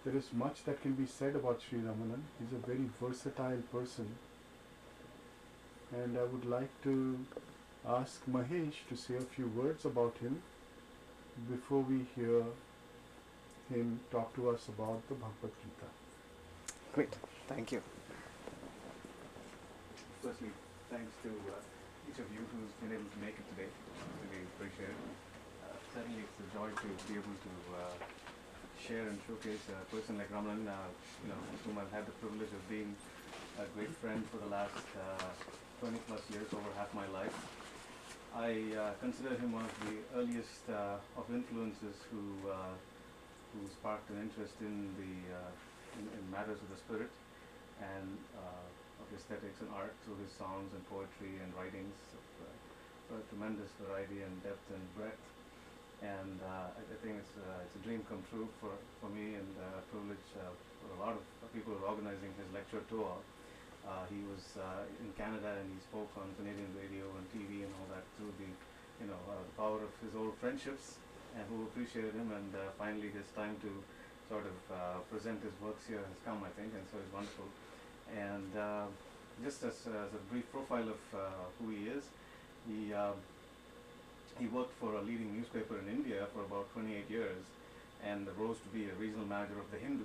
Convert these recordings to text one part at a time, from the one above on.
There is much that can be said about Sri Ramanan. He's a very versatile person, and I would like to ask Mahesh to say a few words about him before we hear him talk to us about the Bhagavad Gita. Great, thank you. Firstly, thanks to each of you who's been able to make it today. Really appreciate it. Certainly, it's a joy to be able to share and showcase a person like Ramanan, with whom I've had the privilege of being a great friend for the last 20 plus years, over half my life. I consider him one of the earliest of influences who sparked an interest in in matters of the spirit and of aesthetics and art through his songs and poetry and writings of tremendous variety and depth and breadth. And I think it's a dream come true for me, and a privilege for a lot of people who are organizing his lecture tour. He was in Canada, and he spoke on Canadian radio and TV and all that through the power of his old friendships, and who appreciated him. And finally, his time to sort of present his works here has come, I think, and so it's wonderful. And just as a brief profile of who he is, he worked for a leading newspaper in India for about 28 years and rose to be a regional manager of the Hindu.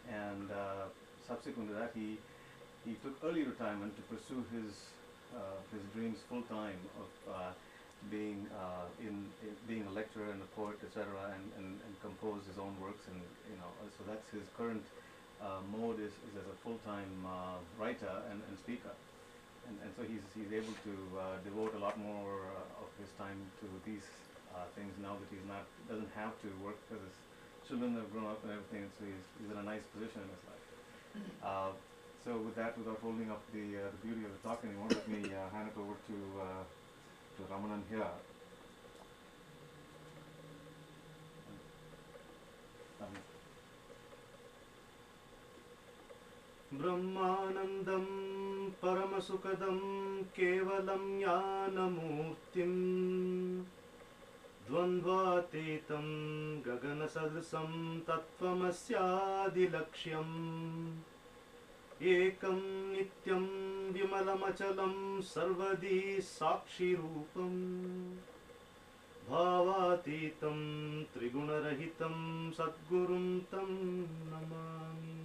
And subsequent to that, he took early retirement to pursue his dreams full time of being being a lecturer and a poet, etc., and compose his own works. And so that's his current mode is as a full-time writer and speaker. And so he's able to devote a lot more of his time to these things now that doesn't have to work because his children have grown up and everything. And so he's in a nice position in his life. So with that, without holding up the beauty of the talk anymore, let me hand it over to Ramanan here. ब्रह्मानन्दं परमसुखदं केवलं ज्ञानमूर्तिं द्वन्द्वातीतं गगनसदृशं तत्त्वमस्यादिलक्ष्यम् एकं नित्यं विमलमचलं सर्वदी साक्षिरूपम् भावातीतं त्रिगुणरहितं सद्गुरुं तं नमामि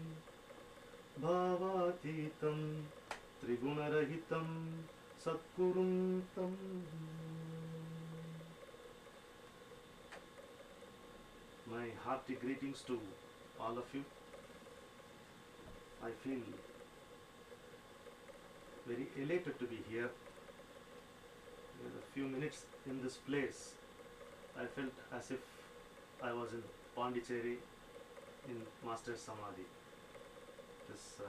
भावातीतं त्रिगुणरहितं सद्गुरुं तं My hearty greetings to all of you. I feel very elated to be here. In a few minutes in this place, I felt as if I was in Pondicherry in Master Samadhi. This,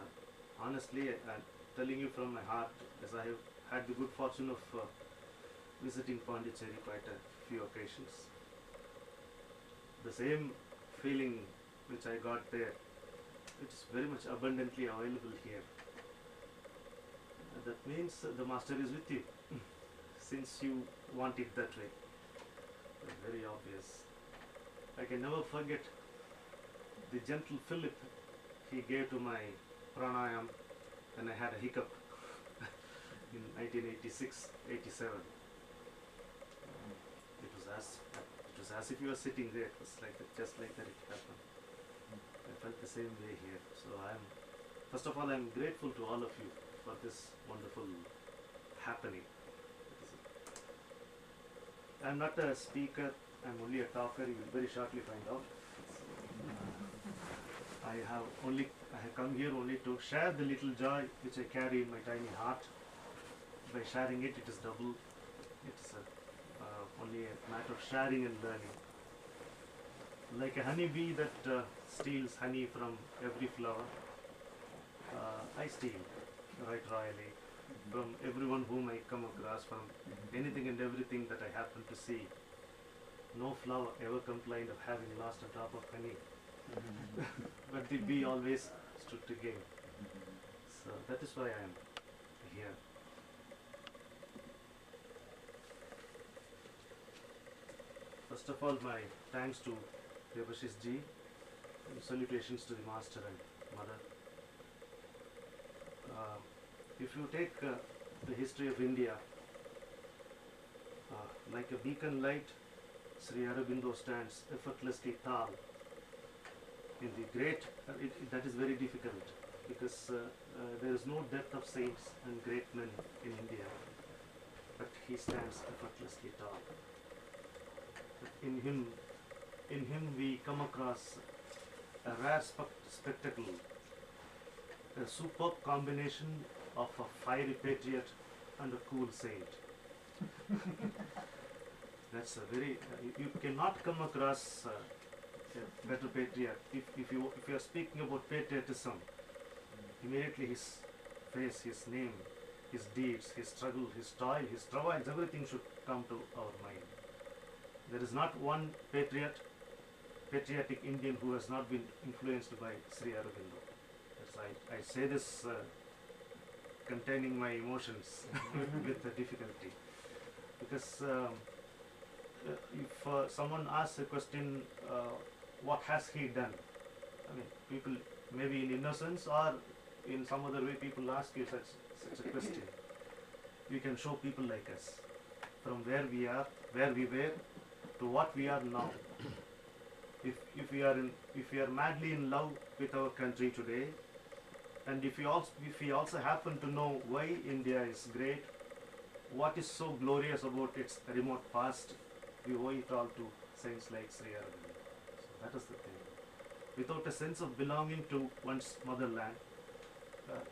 honestly, I'm telling you from my heart, as I have had the good fortune of visiting Pondicherry quite a few occasions. The same feeling which I got there, it's very much abundantly available here. That means the Master is with you, since you want it that way. That's very obvious. I can never forget the gentle fillip he gave to my pranayam when I had a hiccup in 1986-87. It was as if you were sitting there. It was like that, just like that it happened. I felt the same way here. So first of all, I'm grateful to all of you for this wonderful happening. I'm not a speaker, I'm only a talker. You will very shortly find out. I have come here only to share the little joy which I carry in my tiny heart. By sharing it, it is double. It's only a matter of sharing and learning. Like a honeybee that steals honey from every flower, I steal right royally from everyone whom I come across, from anything and everything that I happen to see. No flower ever complained of having lost a drop of honey. But the bee always stood to gain. So that is why I am here. First of all, my thanks to Debashish ji salutations to the master and mother. If you take the history of India, like a beacon light, Sri Aurobindo stands effortlessly tall in the great, that is very difficult because there is no depth of saints and great men in India, but he stands effortlessly tall. In him we come across a rare spectacle, a superb combination of a fiery patriot and a cool saint. That's a very, you cannot come across a better patriot. If you are speaking about patriotism, immediately his face, his name, his deeds, his struggle, his toil, his travails, everything should come to our mind. There is not one patriotic Indian who has not been influenced by Sri Aurobindo. I say this containing my emotions with the difficulty, because if someone asks a question, what has he done? I mean, people maybe in innocence or in some other way people ask you such a question. We can show people like us from where we are, where we were, to what we are now. If we are madly in love with our country today, and if we also happen to know why India is great, what is so glorious about its remote past, we owe it all to saints like Sri Aurobindo. So that is the thing. Without a sense of belonging to one's motherland,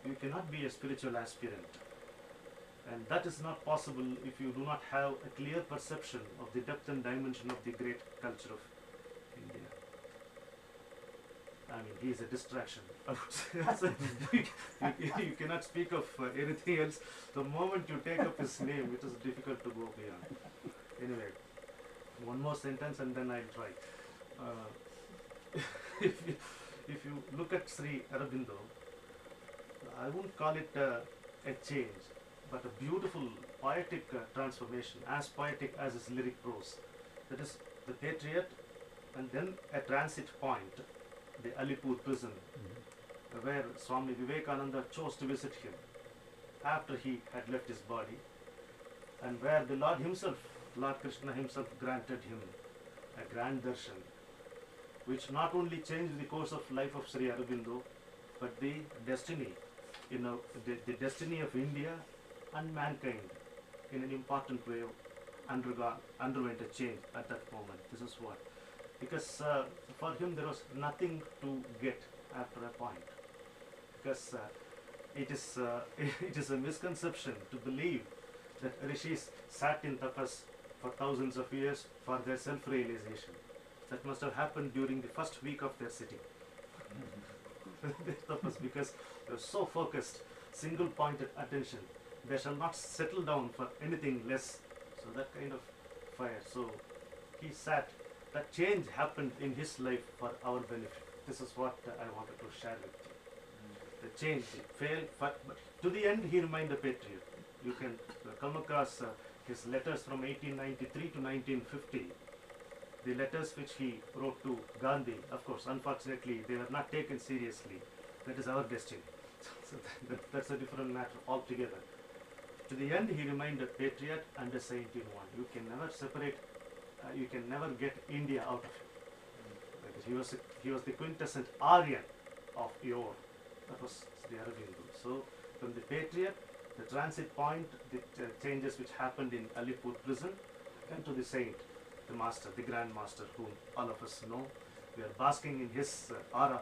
you cannot be a spiritual aspirant. And that is not possible if you do not have a clear perception of the depth and dimension of the great culture of India. I mean, he is a distraction. You cannot speak of anything else. The moment you take up his name, it is difficult to go beyond. Anyway, one more sentence and then I'll try. If you look at Sri Aurobindo, I won't call it a change, but a beautiful poetic transformation, as poetic as his lyric prose. That is the patriot, and then a transit point, the Alipur prison, where Swami Vivekananda chose to visit him after he had left his body, and where the Lord himself, Lord Krishna himself, granted him a grand darshan, which not only changed the course of life of Sri Aurobindo, but the destiny, the destiny of India and mankind in an important way underwent a change at that moment. This is what, because for him there was nothing to get after a point, because it is a misconception to believe that rishis sat in tapas for thousands of years for their self-realization. That must have happened during the first week of their sitting. Tapas, because they were so focused, single-pointed attention. They shall not settle down for anything less. So that kind of fire. So he sat. That change happened in his life for our benefit. This is what I wanted to share with you. The change, it failed, but to the end he remained a patriot. You can come across his letters from 1893 to 1950. The letters which he wrote to Gandhi, of course, unfortunately, they were not taken seriously. That is our destiny. So that's a different matter altogether. To the end, he remained a patriot and a saint in one. You can never separate, you can never get India out of him. Because he was the quintessent Aryan of yore. That was Sri Aurobindo. So, from the patriot, the transit point, the changes which happened in Alipur prison, and to the saint, the master, the grand master, whom all of us know. We are basking in his aura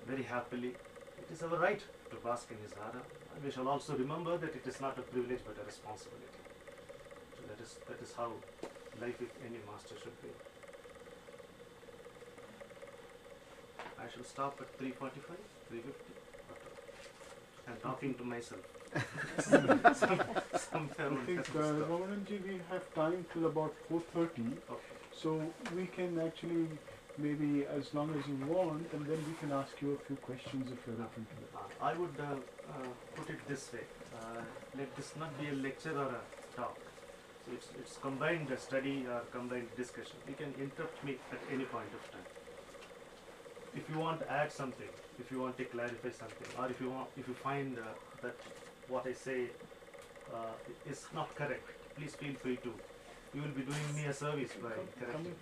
very happily. It is our right to bask in his aura. And we shall also remember that it is not a privilege but a responsibility. So that is how life with any master should be. I shall stop at 3:45, 3:50. I'm talking to myself. Somewhere I think, Ramananji, we have time till about 4:30. Okay. So we can actually, maybe as long as you want, and then we can ask you a few questions if you're open to it. I would put it this way. Let this not be a lecture or a talk. So it's combined study or combined discussion. You can interrupt me at any point of time. if you want to add something, if you want to clarify something, or if you find that what I say is not correct, please feel free to. You will be doing me a service by correcting.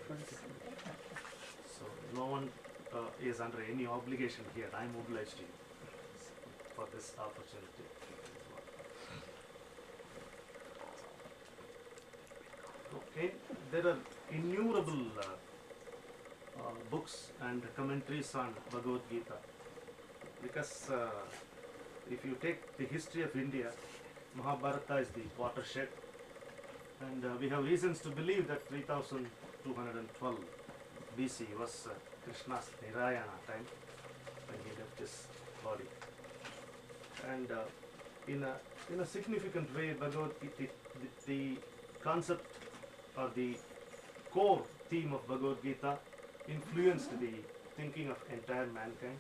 So no one is under any obligation here. I am obliged to you for this opportunity. Okay, there are innumerable books and commentaries on Bhagavad Gita, because if you take the history of India, Mahabharata is the watershed, and we have reasons to believe that 3212 BC was Krishna's Nirayana time when he left his body. And in a significant way, Bhagavad Gita, the concept or the core theme of Bhagavad Gita influenced the thinking of entire mankind,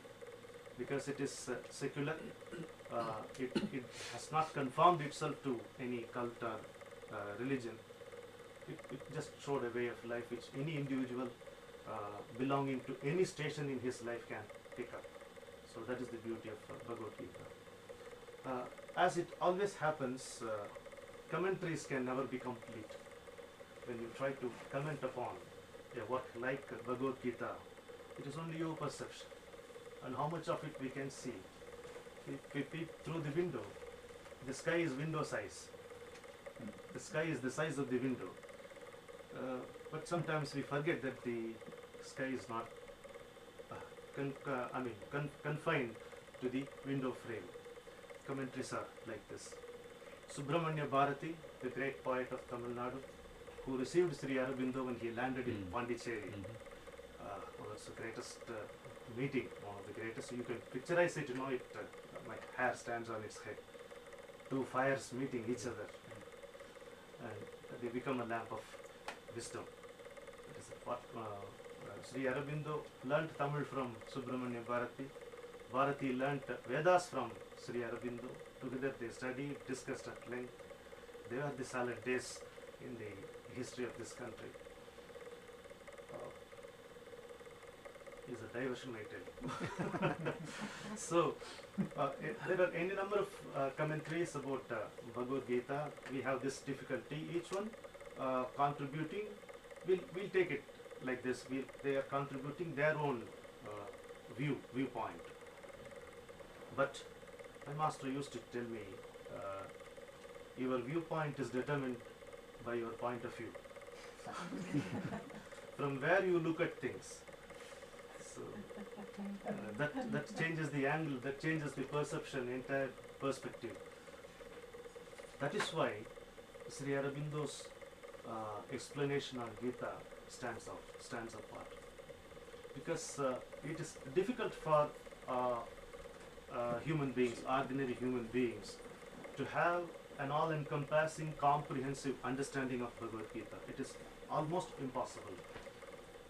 because it is secular. It has not conformed itself to any cult or religion. It just showed a way of life which any individual belonging to any station in his life can pick up. So that is the beauty of Bhagavad Gita. As it always happens, commentaries can never be complete. When you try to comment upon a work like Bhagavad Gita, it is only your perception and how much of it we can see. If we peep through the window, the sky is window size. The sky is the size of the window. But sometimes we forget that the sky is not confined to the window frame. Commentaries are like this. Subramanya Bharati, the great poet of Tamil Nadu, who received Sri Aurobindo when he landed in Pondicherry. One of the greatest meeting, one of the greatest. You can picturize it, my hair stands on its head. Two fires meeting each other, and they become a lamp of wisdom. That is what Sri Aurobindo learnt Tamil from Subramanya Bharati. Bharati learnt Vedas from Sri Aurobindo. Together they studied, discussed at length. They were the salad days in the history of this country. Is a diversion, I tell you. So, there are any number of commentaries about Bhagavad Gita. We have this difficulty. Each one contributing. We'll take it like this. They are contributing their own viewpoint. But my master used to tell me, your viewpoint is determined by your point of view. From where you look at things. So that changes the angle, that changes the perception, entire perspective. That is why Sri Aurobindo's explanation on Gita stands apart. Because it is difficult for human beings, ordinary human beings, to have an all-encompassing, comprehensive understanding of Bhagavad Gita. It is almost impossible.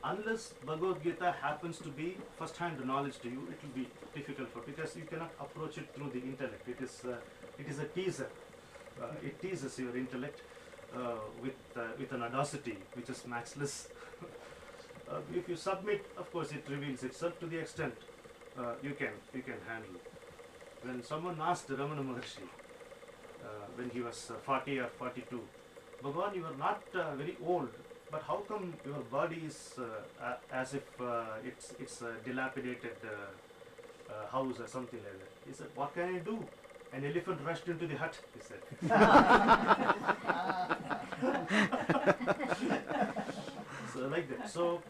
Unless Bhagavad Gita happens to be first-hand knowledge to you, it will be difficult because you cannot approach it through the intellect. It is a teaser. It teases your intellect with an audacity which is matchless. If you submit, of course, it reveals itself to the extent you can handle. When someone asked Ramana Maharshi, when he was 40 or 42, Bhagavan, you are not very old, but how come your body is as if it's a dilapidated house or something like that? He said, what can I do? An elephant rushed into the hut, he said. So like that. So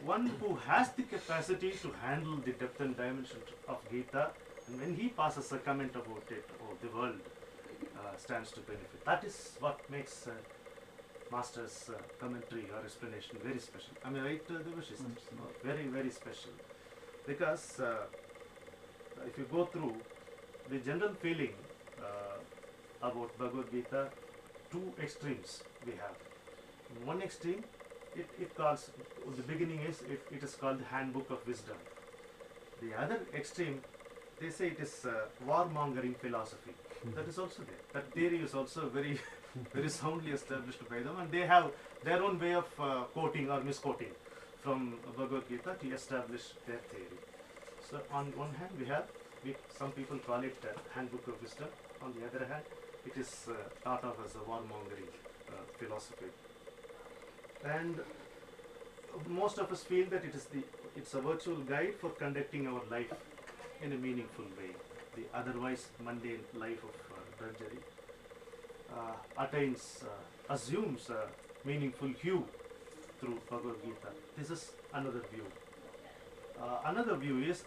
one who has the capacity to handle the depth and dimension of Gita, and when he passes a comment about it, the world stands to benefit. That is what makes Master's commentary or explanation very special. I mean, right, Devashish? Very, very special. Because if you go through the general feeling about Bhagavad Gita, two extremes we have. In one extreme, it calls, the beginning is, it is called the Handbook of Wisdom. The other extreme, they say it is warmongering philosophy. That is also there. That theory is also very, very soundly established by them, and they have their own way of quoting or misquoting from Bhagavad Gita to establish their theory. So on one hand some people call it handbook of wisdom. On the other hand, it is thought of as a warmongering philosophy. And most of us feel that it's a virtual guide for conducting our life in a meaningful way. The otherwise mundane life of drudgery assumes a meaningful hue through Bhagavad Gita. This is another view. Another view is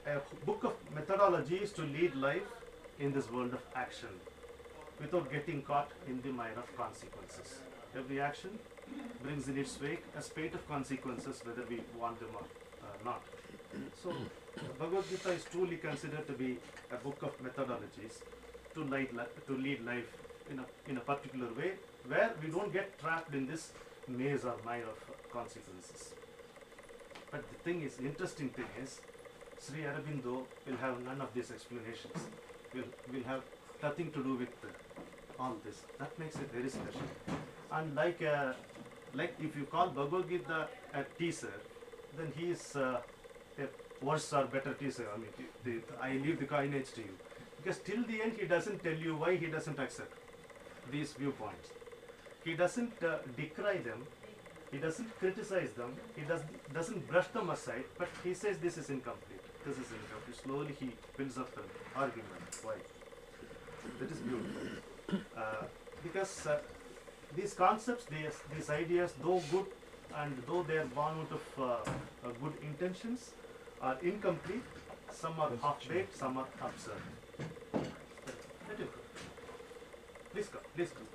a book of methodologies to lead life in this world of action without getting caught in the mire of consequences. Every action brings in its wake a spate of consequences, whether we want them or not. So, Bhagavad Gita is truly considered to be a book of methodologies to lead life in a particular way, where we don't get trapped in this maze or mire of consequences. But the interesting thing is, Sri Aurobindo will have none of these explanations. Will have nothing to do with all this. That makes it very special. And like if you call Bhagavad Gita a teaser, then he is a worse or better teaser. I mean, I leave the coinage to you, because till the end he doesn't tell you why he doesn't accept these viewpoints. He doesn't decry them. He doesn't criticize them. He doesn't brush them aside. But he says this is incomplete. This is incomplete. Slowly he builds up an argument. Why? That is beautiful. Because these concepts, these ideas, though good and though they are born out of good intentions, are incomplete. Some are half-baked, some are absurd. Let him go. Please come. Please come.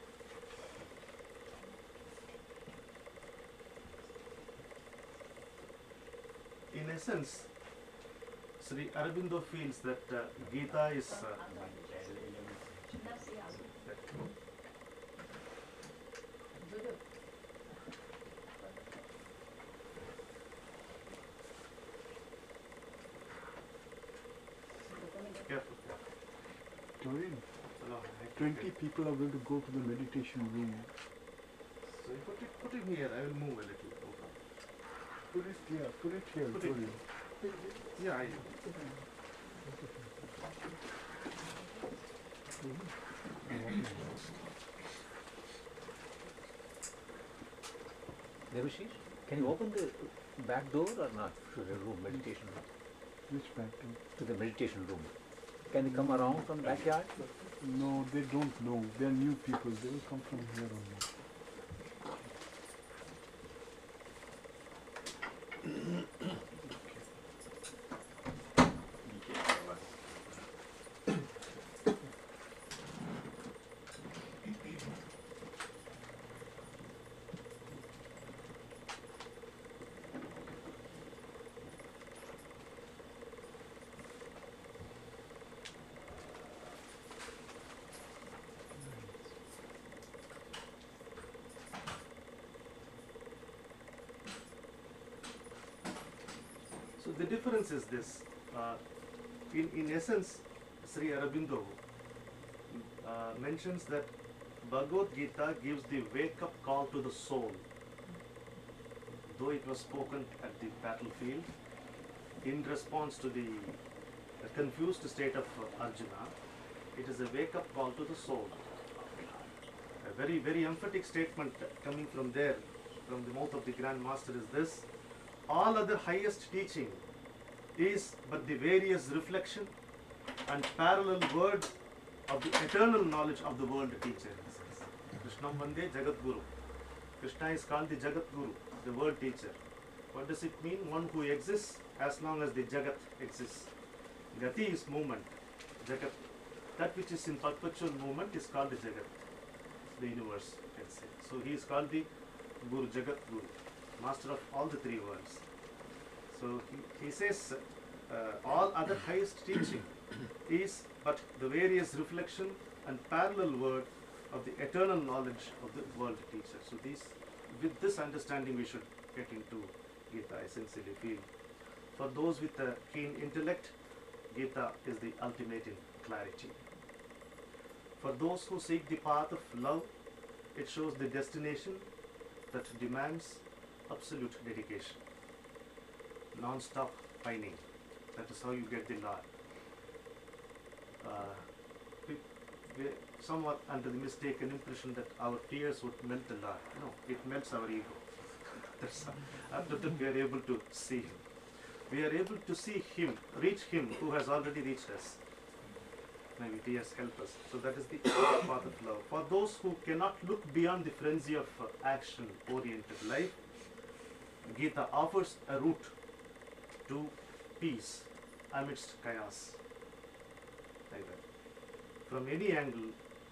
In essence, Sri Aurobindo feels that Gita is careful. Doreen, No, 20 people are going to go to the meditation room. So you put it here. I will move a little. Put it here, Put it- Doreen. Yeah, I. Devashish, can you open the back door or not to the room, meditation room? Which back door? To the meditation room. Can they come around from backyard? No, they don't know. They are new people. They will come from here only. So the difference is this. In essence, Sri Aurobindo mentions that Bhagavad Gita gives the wake-up call to the soul. Though it was spoken at the battlefield, in response to the confused state of Arjuna, it is a wake-up call to the soul. A very, very emphatic statement coming from there, from the mouth of the Grand Master is this: all other highest teaching is but the various reflection and parallel words of the eternal knowledge of the world teacher. Krishnam Vande Jagat Guru. Krishna is called the Jagat Guru, the world teacher. What does it mean? One who exists as long as the Jagat exists. Gati is movement. Jagat, that which is in perpetual movement, is called the Jagat, the universe, you can say. So he is called the Guru, Jagat Guru, master of all the three worlds. So he says all other highest teaching is but the various reflection and parallel word of the eternal knowledge of the world teacher. So with this understanding we should get into Gita, I sincerely feel. For those with a keen intellect, Gita is the ultimate in clarity. For those who seek the path of love, it shows the destination that demands absolute dedication. non-stop pining. That is how you get the Lord. We somewhat under the mistaken impression that our tears would melt the Lord. No, it melts our ego. That's after that we are able to see Him. We are able to see Him, reach Him who has already reached us. Maybe tears help us. So that is the path of love. For those who cannot look beyond the frenzy of action-oriented life, Gita offers a route to peace amidst chaos. Like that. From any angle,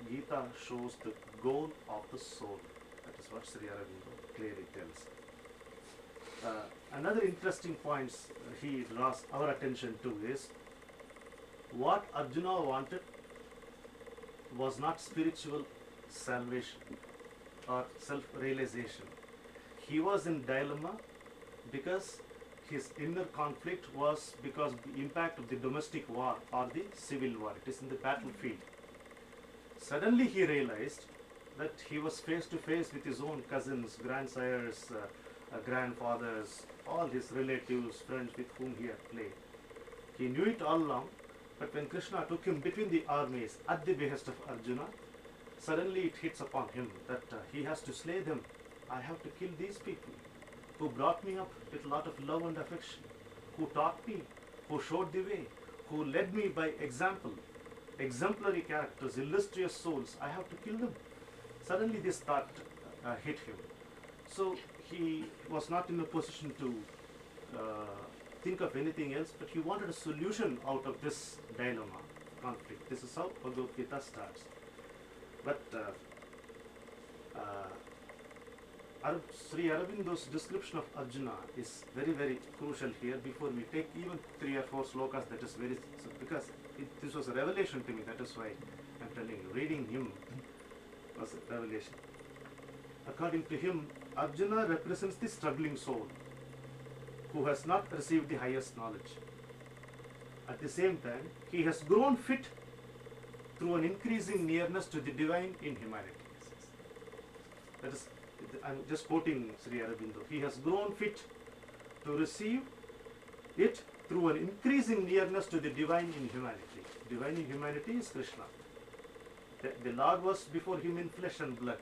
Gita shows the goal of the soul. That is what Sri Aurobindo clearly tells. Another interesting point he draws our attention to is what Arjuna wanted was not spiritual salvation or self-realization. He was in dilemma because his inner conflict was because the impact of the domestic war or the civil war. It is in the battlefield. Suddenly he realized that he was face to face with his own cousins, grandsires, grandfathers, all his relatives, friends with whom he had played. He knew it all along, but when Krishna took him between the armies at the behest of Arjuna, suddenly it hits upon him that he has to slay them. I have to kill these people who brought me up with a lot of love and affection, who taught me, who showed the way, who led me by example, exemplary characters, illustrious souls. I have to kill them. Suddenly this thought hit him. So he was not in a position to think of anything else, but he wanted a solution out of this dilemma, conflict. This is how Bhagavad Gita starts. But Sri Aurobindo's description of Arjuna is very, very crucial here. Before we take even 3 or 4 slokas, that is very, because this was a revelation to me. That is why I'm telling you, reading him was a revelation. According to him, Arjuna represents the struggling soul who has not received the highest knowledge. At the same time, he has grown fit through an increasing nearness to the divine in humanity. That is, I'm just quoting Sri Aurobindo. He has grown fit to receive it through an increasing nearness to the divine in humanity. Divine in humanity is Krishna. The Lord was before him in flesh and blood.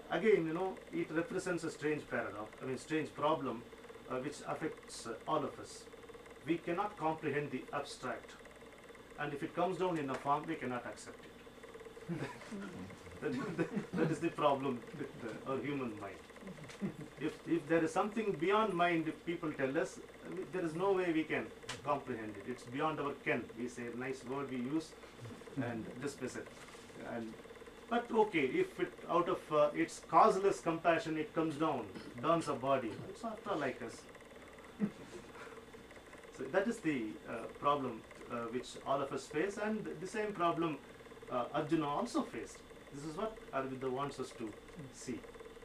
Again, it represents a strange paradox, strange problem which affects all of us. We cannot comprehend the abstract, and if it comes down in a form, we cannot accept it. That is the problem with our human mind. If there is something beyond mind, if people tell us, there is no way we can comprehend it. It's beyond our ken. We say a nice word we use and dismiss it. But okay, if it out of its causeless compassion it comes down, burns a body, it's not like us. So that is the problem which all of us face, and the same problem Arjuna also faced. This is what Aurobindo wants us to see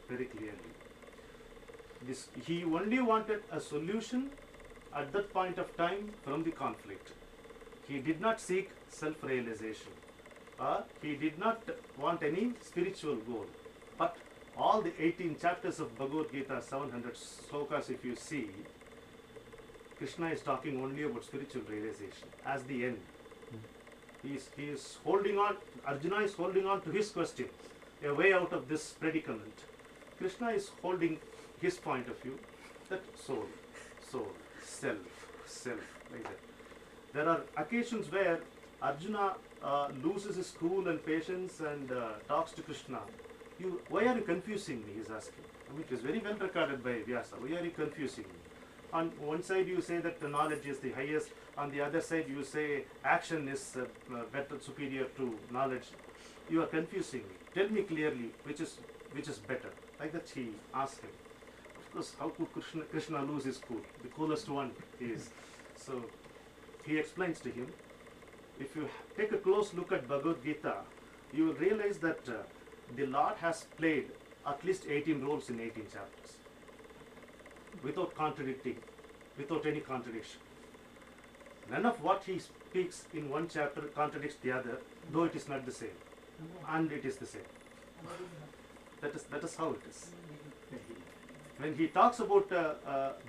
very clearly. He only wanted a solution at that point of time from the conflict. He did not seek self-realization, or he did not want any spiritual goal. But all the 18 chapters of Bhagavad Gita, 700 slokas, if you see, Krishna is talking only about spiritual realization as the end. He is holding on, Arjuna is holding on to his question, a way out of this predicament. Krishna is holding his point of view, that soul, self, like that. There are occasions where Arjuna loses his cool and patience and talks to Krishna. Why are you confusing me? He is asking. It is very well recorded by Vyasa. Why are you confusing me? On one side you say that the knowledge is the highest, on the other side you say action is better, superior to knowledge. You are confusing me. Tell me clearly which is better. Like that he asked him. Of course, how could Krishna lose his cool? The coolest one is. So he explains to him, if you take a close look at Bhagavad Gita, you will realize that the Lord has played at least 18 roles in 18 chapters. Without contradicting, without any contradiction. None of what he speaks in one chapter contradicts the other, though it is not the same. And it is the same. That is how it is. when he talks about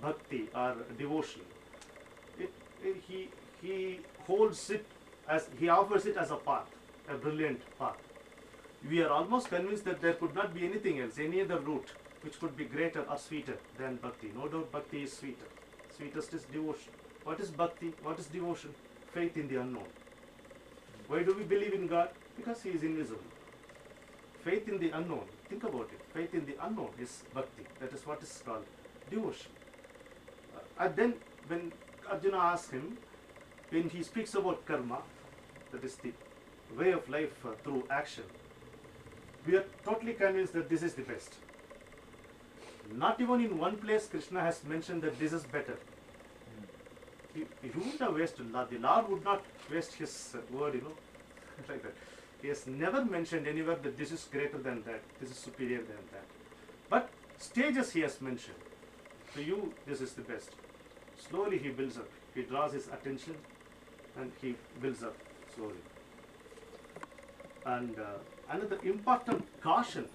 bhakti or devotion, he holds it as, he offers it as a path, a brilliant path. We are almost convinced that there could not be anything else, any other route which could be greater or sweeter than bhakti. No doubt bhakti is sweeter. Sweetest is devotion. What is bhakti? What is devotion? Faith in the unknown. Why do we believe in God? Because He is invisible. Faith in the unknown. Think about it. Faith in the unknown is bhakti. That is what is called devotion. And then when Arjuna asks him, when he speaks about karma, that is the way of life through action, we are totally convinced that this is the best. Not even in one place Krishna has mentioned that this is better. He wouldn't have wasted, the Lord would not waste His word, like that. He has never mentioned anywhere that this is greater than that, this is superior than that. But stages He has mentioned. To you, this is the best. Slowly He builds up. He draws his attention and He builds up slowly. And another important caution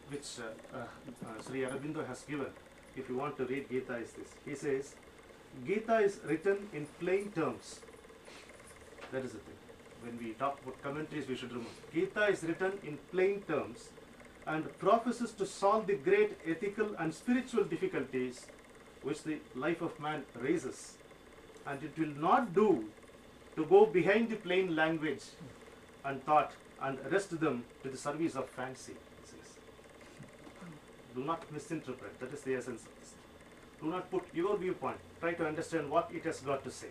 which Sri Aurobindo has given, if you want to read Gita, is this. He says, Gita is written in plain terms. That is the thing. When we talk about commentaries, we should remember. Gita is written in plain terms and promises to solve the great ethical and spiritual difficulties which the life of man raises. And it will not do to go behind the plain language and thought and rest them to the service of fancy, he says. Do not misinterpret. That is the essence of this. Do not put your viewpoint. Try to understand what it has got to say.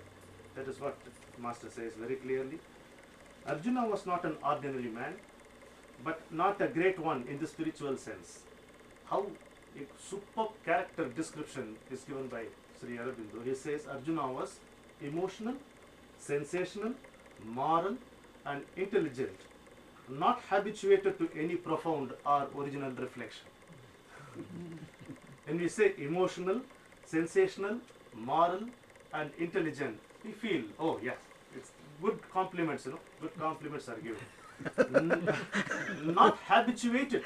That is what the Master says very clearly. Arjuna was not an ordinary man, but not a great one in the spiritual sense. How a superb character description is given by Sri Aurobindo. He says Arjuna was emotional, sensational, moral and intelligent, not habituated to any profound or original reflection. When we say emotional, sensational, moral and intelligent, we feel, oh yes, it's good compliments, good compliments are given. Not habituated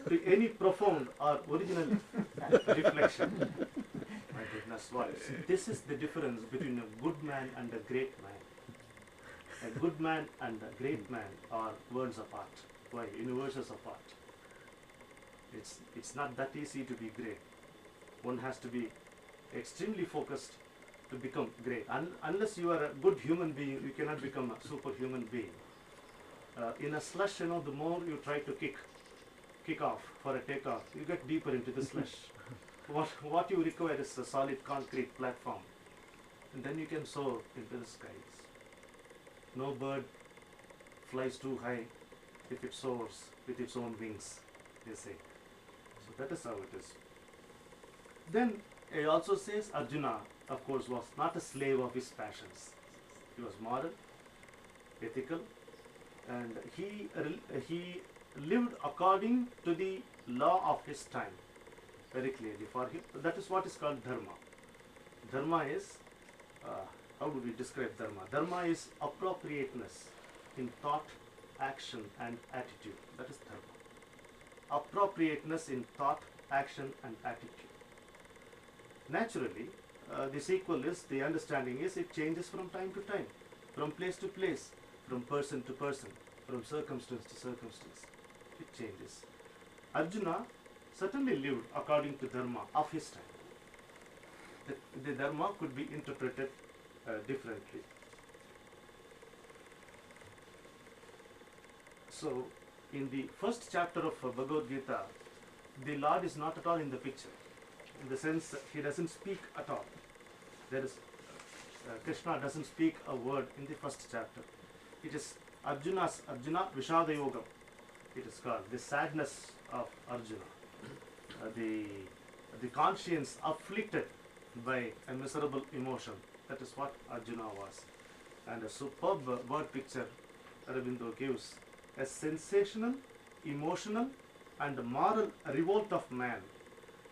to any profound or original reflection. My goodness, what? This is the difference between a good man and a great man. A good man and a great man are worlds apart. Why? Universes apart. It's not that easy to be great. One has to be extremely focused to become great. Unless you are a good human being, you cannot become a superhuman being. In a slush, the more you try to kick off for a takeoff, you get deeper into the slush. What you require is a solid concrete platform, and then you can soar into the skies. No bird flies too high if it soars with its own wings, they say. So that is how it is. Then he also says Arjuna, of course, was not a slave of his passions. He was moral, ethical, and he lived according to the law of his time. Very clearly for him, that is what is called Dharma. Dharma is, how do we describe Dharma? Dharma is appropriateness in thought, action and attitude. That is Dharma. Appropriateness in thought, action and attitude. Naturally, the sequel is, the understanding is, it changes from time to time, from place to place, from person to person, from circumstance to circumstance. It changes. Arjuna certainly lived according to Dharma of his time. The Dharma could be interpreted differently. So, in the first chapter of Bhagavad Gita, the Lord is not at all in the picture, in the sense that He doesn't speak at all. There is Krishna doesn't speak a word in the first chapter. It is Arjuna Vishada Yogam. It is called the sadness of Arjuna. The conscience afflicted by a miserable emotion. That is what Arjuna was. And a superb word picture Aurobindo gives: a sensational, emotional and moral revolt of man,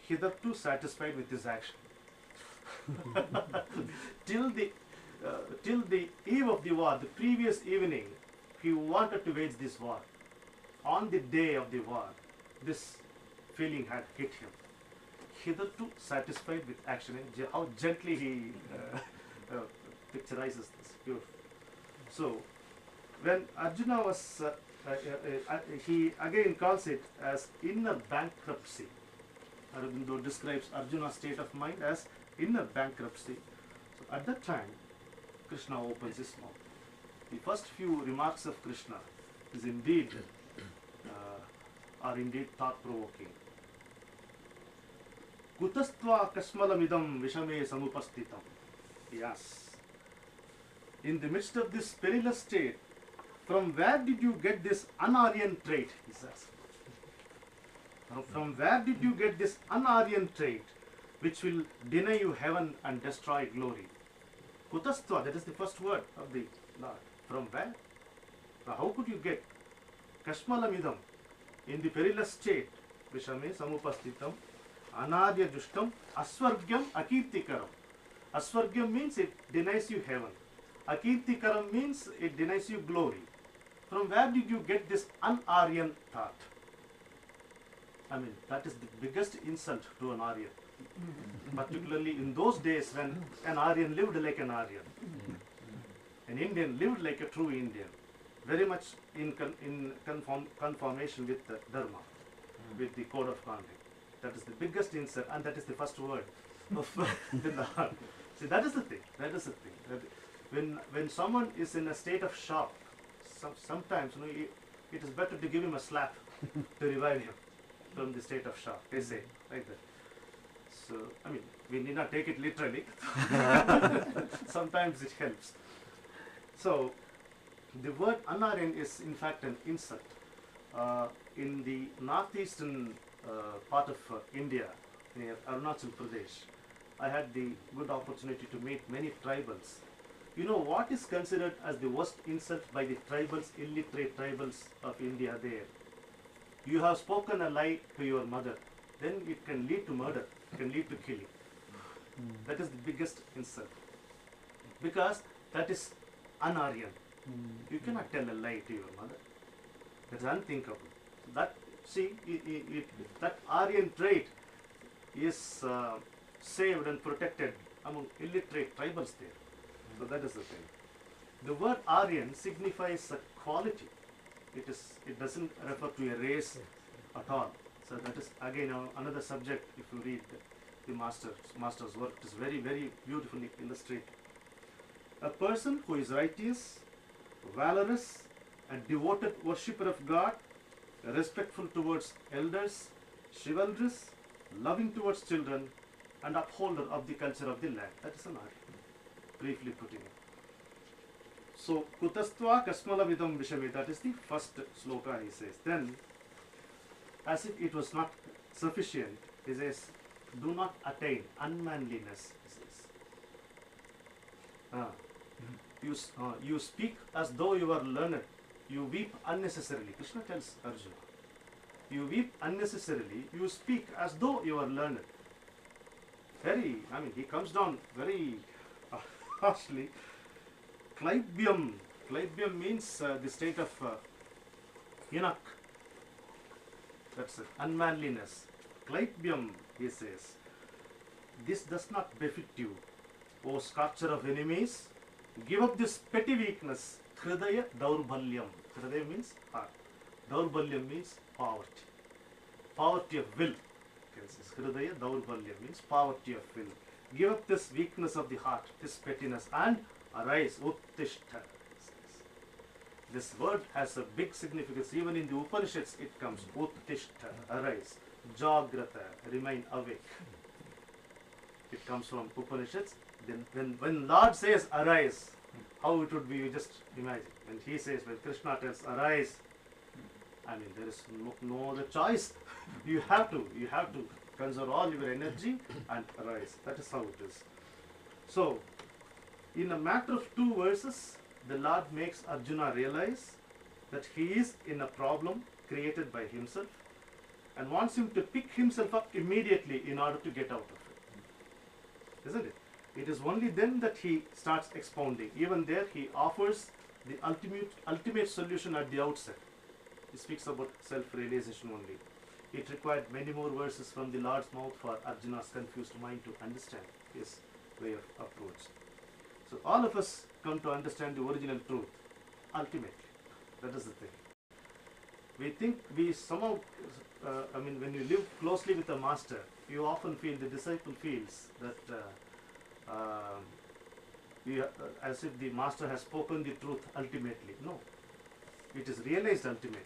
hitherto satisfied with his action. Till the eve of the war, the previous evening, he wanted to wage this war. On the day of the war, this feeling had hit him. hitherto satisfied with action. And how gently he picturizes this. Beautiful. So, when Arjuna was, he again calls it as inner bankruptcy. Aurobindo describes Arjuna's state of mind as inner bankruptcy. So, at that time, Krishna opens his mouth. The first few remarks of Krishna is indeed, are indeed thought-provoking. Kutastva kasmalamidam vishame samupastitam. Yes. In the midst of this perilous state, from where did you get this unaryan trait? He says. From where did you get this unaryan trait which will deny you heaven and destroy glory? Kutastva, that is the first word of the Lord. From where? Now, how could you get Kashmalamidam in the perilous state? Vishame samupastitam anadya dushtam asvargyam akirtikaram. Asvargyam means it denies you heaven. Akirtikaram means it denies you glory. From where did you get this unaryan thought? I mean, that is the biggest insult to an Aryan. Particularly in those days when an Aryan lived like an Aryan. An Indian lived like a true Indian. Very much in conformation with the Dharma, with the code of conduct. That is the biggest insult, and that is the first word of the Lord. See, that is the thing. That is the thing. That when someone is in a state of shock, sometimes it is better to give him a slap to revive him from the state of shock. They say like that. So I mean, we need not take it literally. Sometimes it helps. So the word Anaryan is in fact an insult. In the northeastern part of India, near Arunachal Pradesh, I had the good opportunity to meet many tribals. You know what is considered as the worst insult by the tribals, illiterate tribals of India there? You have spoken a lie to your mother, then it can lead to murder, it can lead to killing. That is the biggest insult. Because that is Anaryan. You cannot tell a lie to your mother. That's unthinkable. That, see, that Aryan trait is saved and protected among illiterate tribals there. So that is the thing. The word Aryan signifies a quality. It doesn't refer to a race at all. So that is again another subject. If you read the master's work, it is very, very beautifully illustrated. A person who is righteous, valorous, a devoted worshipper of God, respectful towards elders, chivalrous, loving towards children, and upholder of the culture of the land. That is an art, briefly putting it. So, Kutastva Kasmalavidam Vishame, that is the first sloka he says. Then, as if it was not sufficient, he says, do not attain unmanliness, he says. You speak as though you are learned. You weep unnecessarily. Krishna tells Arjuna. You weep unnecessarily. You speak as though you are learned. He comes down very harshly. Klaibyam. Klaibyam means the state of Hinak. That's it. Unmanliness. Klaibyam, he says. This does not befit you, O scorcher of enemies. Give up this petty weakness. Hridaya Daurbalyam. Hridaya means heart. Daurbalyam means poverty. Poverty of will. Hridaya Daurbalyam means poverty of will. Give up this weakness of the heart, this pettiness, and arise. Uttishta. This word has a big significance. Even in the Upanishads it comes. Uttishta. Arise. Jagrata. Remain awake. It comes from Upanishads. Then when Lord says arise, how it would be, you just imagine. When he says, when Krishna tells arise, I mean there is no other choice. You have to conserve all your energy and arise. That is how it is. So, in a matter of 2 verses, the Lord makes Arjuna realize that he is in a problem created by himself and wants him to pick himself up immediately in order to get out of it. Isn't it? It is only then that he starts expounding. Even there he offers the ultimate solution at the outset. He speaks about self-realization only. it required many more verses from the Lord's mouth for Arjuna's confused mind to understand his way of approach. So all of us come to understand the original truth, ultimately. That is the thing. We think we somehow, when you live closely with a master, you often feel, the disciple feels that as if the master has spoken the truth ultimately. No, it is realized ultimately.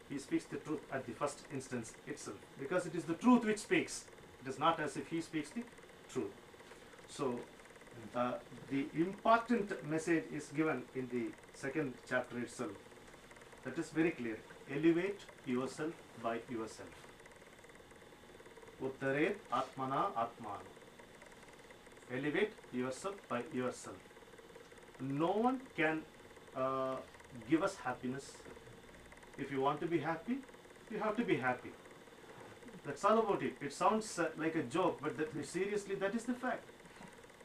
He speaks the truth at the first instance itself, because it is the truth which speaks. It is not as if he speaks the truth. So the important message is given in the second chapter itself. That is very clear. Elevate yourself by yourself. Uttaret atmana atmana. Elevate yourself by yourself. No one can give us happiness. If you want to be happy, you have to be happy. That's all about it. It sounds like a joke, but seriously, that is the fact.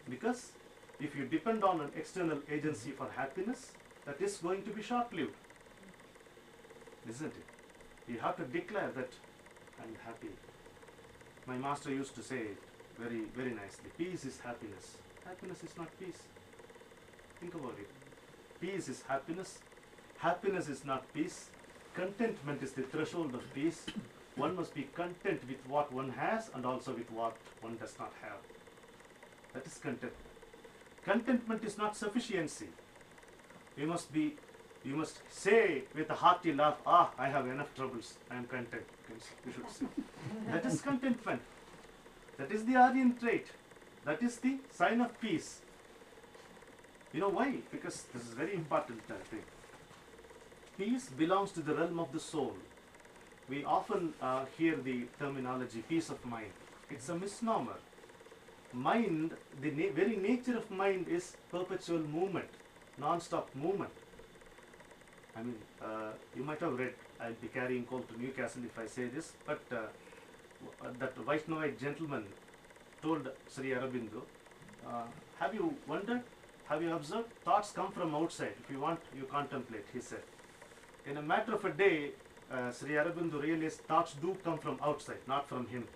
Because if you depend on an external agency for happiness, that is going to be short-lived, isn't it? You have to declare that I'm happy. My master used to say it very, very nicely. Peace is happiness. Happiness is not peace. Think about it. Peace is happiness. Happiness is not peace. Contentment is the threshold of peace. One must be content with what one has and also with what one does not have. That is contentment. Contentment is not sufficiency. You must say with a hearty laugh, I have enough troubles, I am content. You should say. That is contentment. That is the Aryan trait. That is the sign of peace. You know why? Because this is very important thing. Peace belongs to the realm of the soul. We often hear the terminology peace of mind. It's a misnomer. Mind, the very nature of mind is perpetual movement, non-stop movement. I mean, you might have read, I'll be carrying coal to Newcastle if I say this, but that Vaishnavite gentleman told Sri Aurobindo, have you wondered, have you observed? Thoughts come from outside. If you want, you contemplate, he said. In a matter of a day, Sri Aurobindo realized thoughts do come from outside, not from him.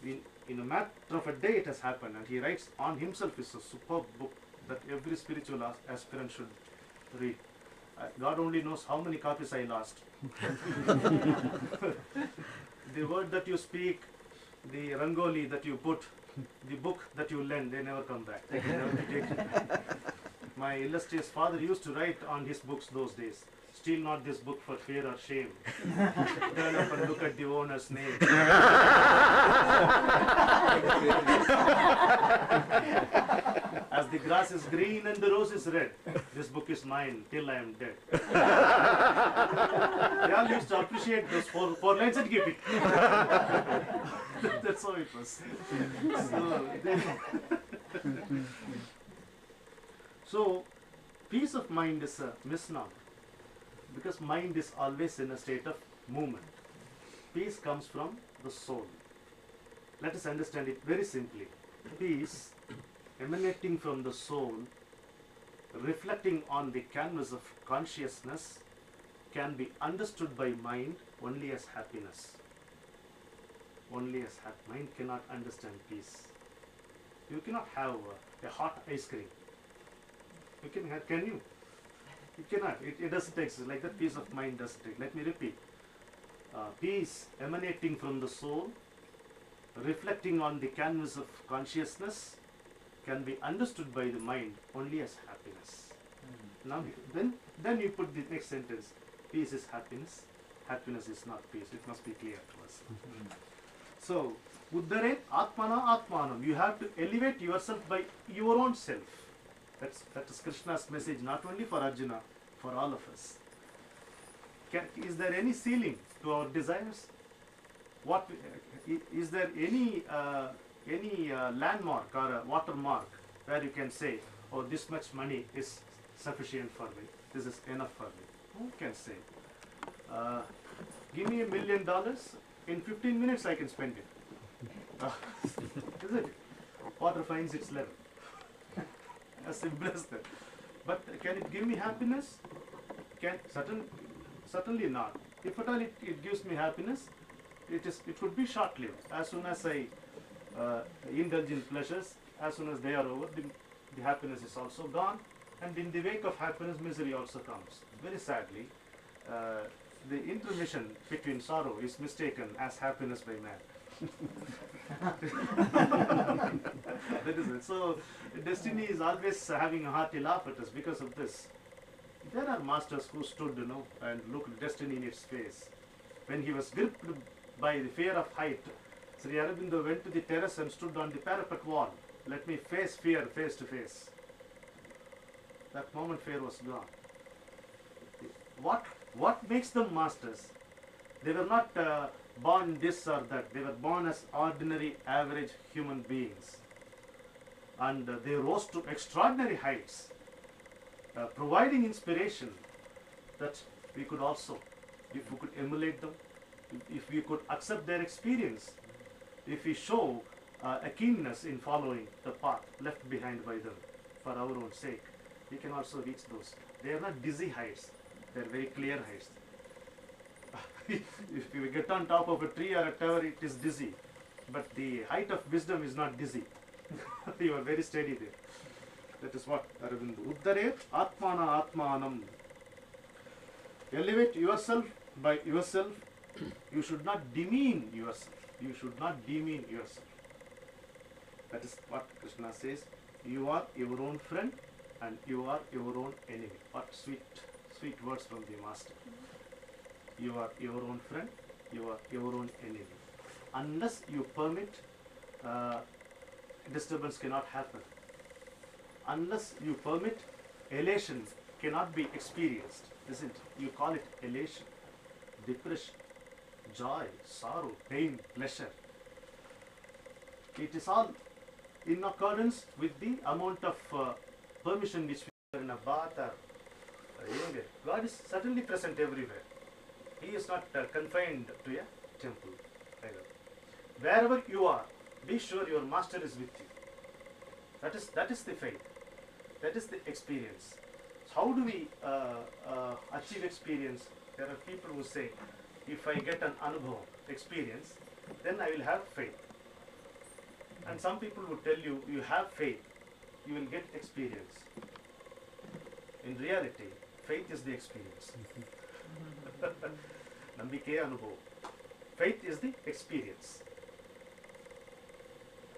In a matter of a day it has happened, and he writes on himself. Is a superb book that every spiritual aspirant should read. God only knows how many copies I lost. The word that you speak, the rangoli that you put, the book that you lend, they never come back. They can never be taken. My illustrious father used to write on his books those days, steal not this book for fear or shame. Turn up and look at the owner's name. As the grass is green and the rose is red, this book is mine till I am dead. They all used to appreciate those four lines and keep it. That's how it was. So, peace of mind is a misnomer, because mind is always in a state of movement. Peace comes from the soul. Let us understand it very simply. Peace emanating from the soul, reflecting on the canvas of consciousness, can be understood by mind only as happiness. Only as mind cannot understand peace. You cannot have a hot ice cream. You can you? You cannot. It doesn't exist. Like that, peace of mind doesn't exist. Let me repeat. Peace emanating from the soul, reflecting on the canvas of consciousness, can be understood by the mind only as happiness. Now, then you put the next sentence. Peace is happiness. Happiness is not peace. It must be clear to us. So, Uddare Atmana Atmanam. You have to elevate yourself by your own self. That is Krishna's message, not only for Arjuna, for all of us. Is there any ceiling to our desires? Is there any landmark or a watermark where you can say, oh, this much money is sufficient for me, this is enough for me? Who can say? Give me $1 million, in 15 minutes I can spend it. Isn't it? Water finds its level. As simple as that. But can it give me happiness? Certainly not. If at all it gives me happiness, it could be short-lived. As soon as I indulge in pleasures, as soon as they are over, the happiness is also gone, and in the wake of happiness, misery also comes. Very sadly, the intermission between sorrow is mistaken as happiness by man. That is it. So destiny is always having a hearty laugh at us because of this. There are masters who stood, and looked destiny in its face. When he was gripped by the fear of height, Sri Aurobindo went to the terrace and stood on the parapet wall. Let me face fear face to face. That moment fear was gone. What makes them masters? They were not born this or that. They were born as ordinary, average human beings. And they rose to extraordinary heights, providing inspiration that we could also, if we could emulate them, if we could accept their experience, if we show a keenness in following the path left behind by them for our own sake, we can also reach those. They are not dizzy heights, they are very clear heights. If you get on top of a tree or a tower, it is dizzy, but the height of wisdom is not dizzy. You are very steady there. That is what Aurobindo. Uddaret atmana atmanam. Elevate yourself by yourself. You should not demean yourself. You should not demean yourself. That is what Krishna says. You are your own friend and you are your own enemy. What sweet words from the Master. You are your own friend, you are your own enemy. Unless you permit, disturbance cannot happen. Unless you permit, elation cannot be experienced, isn't it? You call it elation, depression, joy, sorrow, pain, pleasure. It is all in accordance with the amount of permission which we are in a bath or anywhere. God is certainly present everywhere. He is not confined to a temple. Wherever you are, be sure your master is with you. That is the faith. That is the experience. So how do we achieve experience? There are people who say, if I get an anubhav, experience, then I will have faith. And some people would tell you, you have faith, you will get experience. In reality, faith is the experience. Nambike anubhav. Faith is the experience.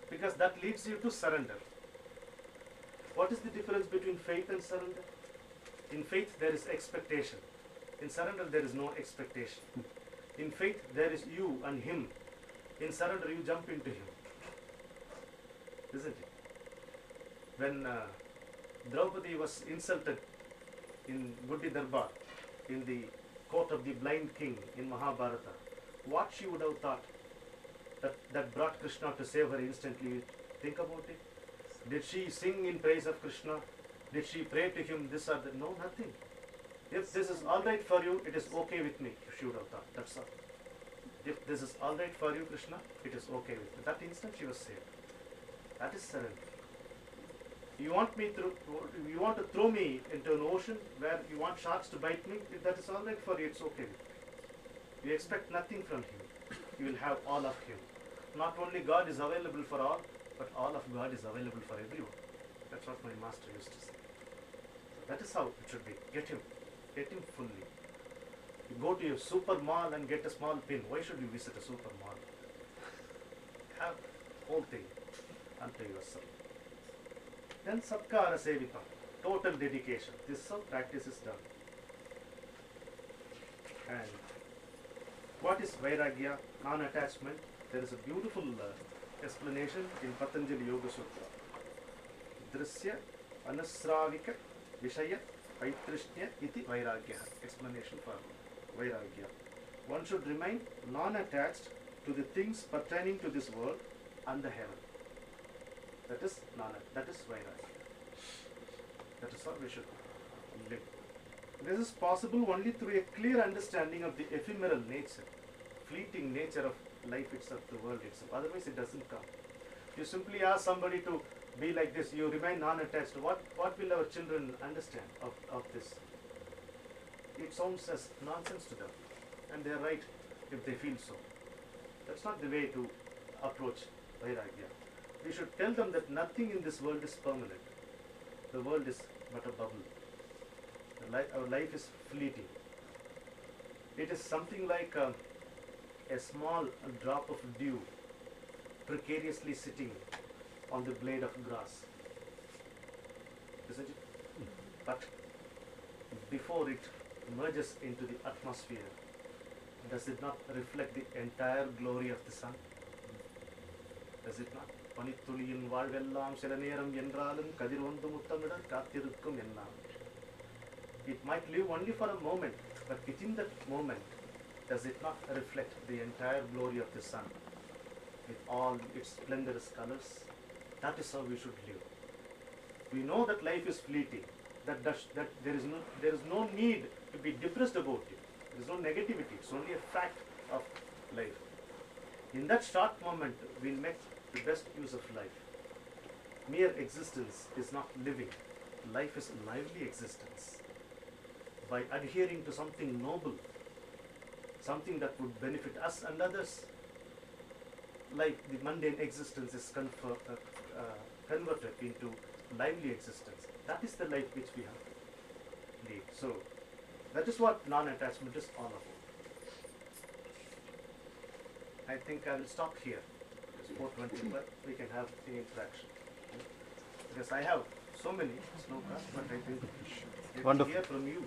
Because that leads you to surrender. What is the difference between faith and surrender? In faith there is expectation. In surrender there is no expectation. In faith there is you and him. In surrender you jump into him. Isn't it? When Draupadi was insulted in Buddhi Darbar, in the court of the blind king in Mahabharata, what she would have thought that brought Krishna to save her instantly? Think about it. Did she sing in praise of Krishna? Did she pray to him this or that? No, nothing. If this is all right for you, it is okay with me, she would have thought. That's all. If this is all right for you, Krishna, it is okay with me. That instant she was saved. That is surrender. You want to throw me into an ocean where you want sharks to bite me? If that is all right for you, it's okay with me. You expect nothing from him. You will have all of him. Not only God is available for all, but all of God is available for everyone. That's what my master used to say. So that is how it should be. Get him fully. You go to a super mall and get a small pin. Why should you visit a super mall? Have whole thing unto yourself. Then Satkara Sevitam, total dedication. This is how practice is done. And what is Vairagya, non-attachment? There is a beautiful explanation in Patanjali Yoga Sutra. Drasya Anasravika Vishaya Paitrishnya iti Vairagya. Explanation for Vairagya. One should remain non-attached to the things pertaining to this world and the heaven. That is Vairagya. That is how we should live. This is possible only through a clear understanding of the ephemeral nature, fleeting nature of life itself, the world itself. Otherwise it doesn't come. You simply ask somebody to be like this, you remain non-attached. What will our children understand of this? It sounds as nonsense to them. and they are right if they feel so. That's not the way to approach Vairagya. We should tell them that nothing in this world is permanent. The world is but a bubble. Our life is fleeting. It is something like a small drop of dew precariously sitting on the blade of grass. Isn't it? But before it merges into the atmosphere, does it not reflect the entire glory of the sun? Does it not? பனித்துளியின் வாழ்வெல்லாம் சில நேரம் என்றாலும் கதிர் ஒன்று முத்தமிட காத்திருக்கும் எல்லாம். It might live only for a moment, but within that moment, does it not reflect the entire glory of the sun with all its splendorous colors? That is how we should live. We know that life is fleeting, that there is no need to be depressed about it. There is no negativity. It's only a fact of life. In that short moment, we'll make the best use of life. Mere existence is not living. Life is lively existence. By adhering to something noble, something that would benefit us and others, like the mundane existence is converted into lively existence. That is the life which we have lead. So that is what non-attachment is all about. I think I will stop here. It's 4:20, but we can have the interaction. Because I have so many slokas, but I think we will hear from you.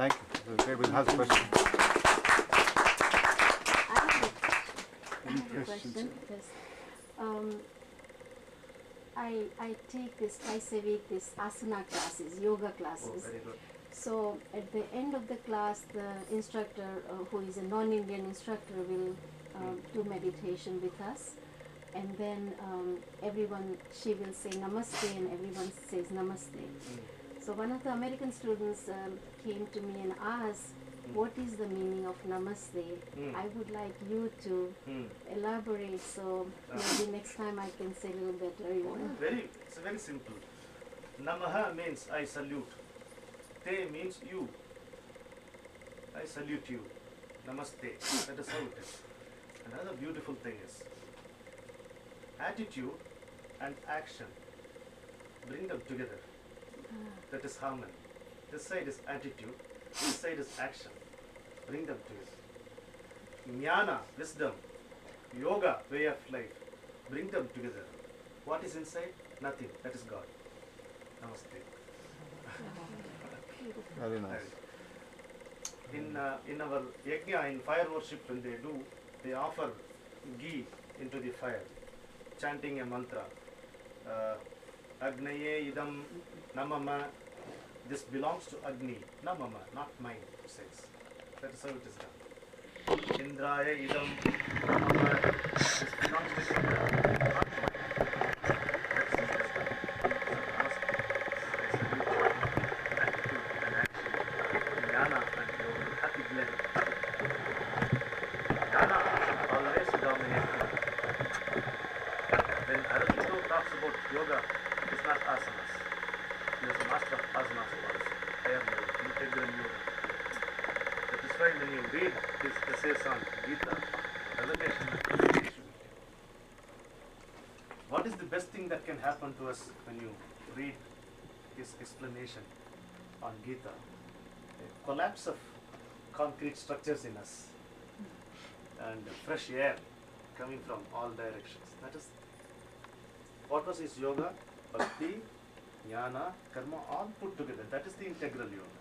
Thank you. Okay, we'll have the question. I have a question because I take this twice a week, this asana classes, yoga classes. Oh, very good. So at the end of the class, the instructor, who is a non-Indian instructor, will do meditation with us, and then she will say namaste, and everyone says namaste. So one of the American students came to me and asked, what is the meaning of namaste? I would like you to elaborate, so maybe next time I can say a little better. You know? It's very simple. Namaha means I salute. Te means you. I salute you. Namaste. That is how it is. Another beautiful thing is attitude and action. Bring them together. That is harmony. This side is attitude, this side is action. Bring them together. Jnana, wisdom, yoga, way of life. Bring them together. What is inside? Nothing. That is God. Namaste. Very nice. In our yajna, in fire worship, when they offer ghee into the fire, chanting a mantra. Agnaye idam namama. This belongs to Agni, namama, not mine, it says. That is how it is done. Indraya idam namama. This belongs to Indra, not mine. That is how it is done. Attitude and action. Jnana and yoga. Happy blend. Jnana always dominates. When Aurobindo talks about yoga, it is not asanas. He was a master of asanas once. Higher level, integral yoga. That is why when you read his essays on Gita, revelation. What is the best thing that can happen to us when you read his explanation on Gita? A collapse of concrete structures in us and fresh air coming from all directions. That is what was his yoga? Bhakti, jnana, karma, all put together. That is the integral yoga.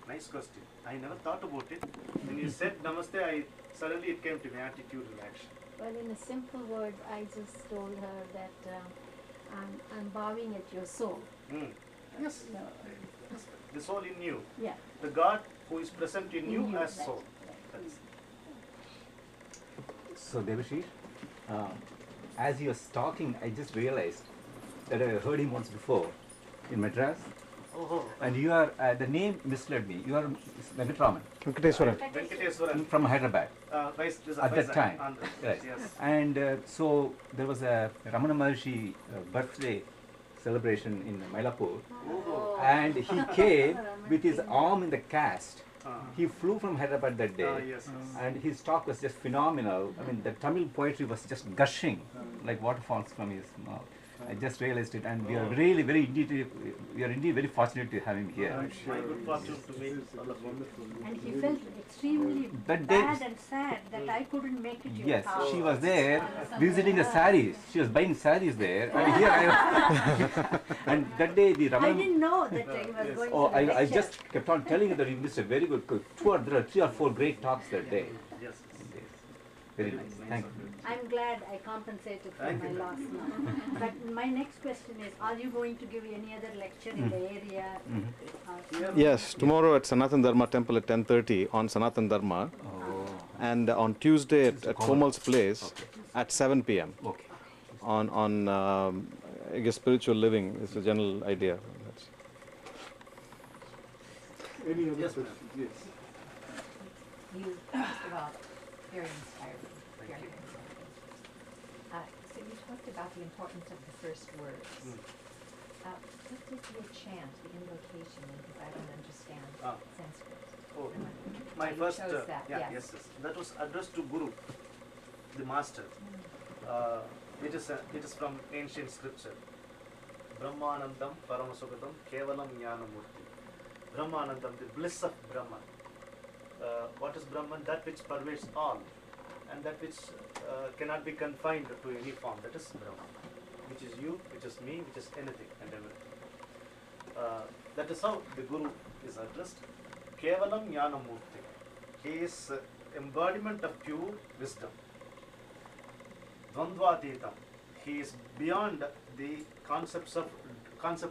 Nice question. I never thought about it. When you said namaste, suddenly it came to me, attitude and action. Well, in a simple word, I just told her that I'm bowing at your soul. Yes. No, The soul in you. yeah. The God who is present in you as right, soul. right. That is So Devashish, as he was talking, I just realized that I heard him once before in Madras, Oh, and you are, the name misled me. You are Venkatraman Venkateswaran. Venkateswaran. from Hyderabad at that time. Right. Yes. And so there was a Ramana Maharshi birthday celebration in Mylapore, Oh. and he came with his arm in the cast He flew from Hyderabad that day. Yes, yes. And his talk was just phenomenal. I mean, the Tamil poetry was just gushing like waterfalls from his mouth. I just realized it, and we are really we are indeed very fortunate to have him here. I'm My sure good fortune to meet this is all of you. wonderful. And he felt extremely That day- bad and sad that I couldn't make it to your Yes, house. she was there visiting the saris. She was buying saris there, and here I am. And that day the I Ramanan. didn't know that he was going Oh, to the I lecture. just kept on telling you that you missed a very good. There are 3 or 4 great talks that day. Yes. Very nice. Thank you. I'm glad I compensated for Thank my you. loss now. But my next question is, are you going to give any other lecture in the area? Yes, tomorrow at Sanatan Dharma temple at 10:30 on Sanatan Dharma, and on Tuesday at Komal's place at 7 p.m. Okay. on I guess spiritual living is the general idea. That's Any other Yes, questions? Yes. You, first of all, very inspiring. Very, very inspiring. So you talked about the importance of the first words. What does the chant, the invocation, mean? Because I don't understand Sanskrit. Oh, And my you first, chose that, yeah, yes. yes. That was addressed to Guru, the master. It is from ancient scripture. Brahmanandam Paramasukhatam Kevalam Jnanamurti. Brahmanandam, the bliss of Brahman. What is Brahman? That which pervades all, and that which cannot be confined to any form. That is Brahman, which is you, which is me, which is anything and everything. That is how the Guru is addressed. Kevalam Jnanamurti. He is embodiment of pure wisdom. Dvandvatitam. He is beyond the concept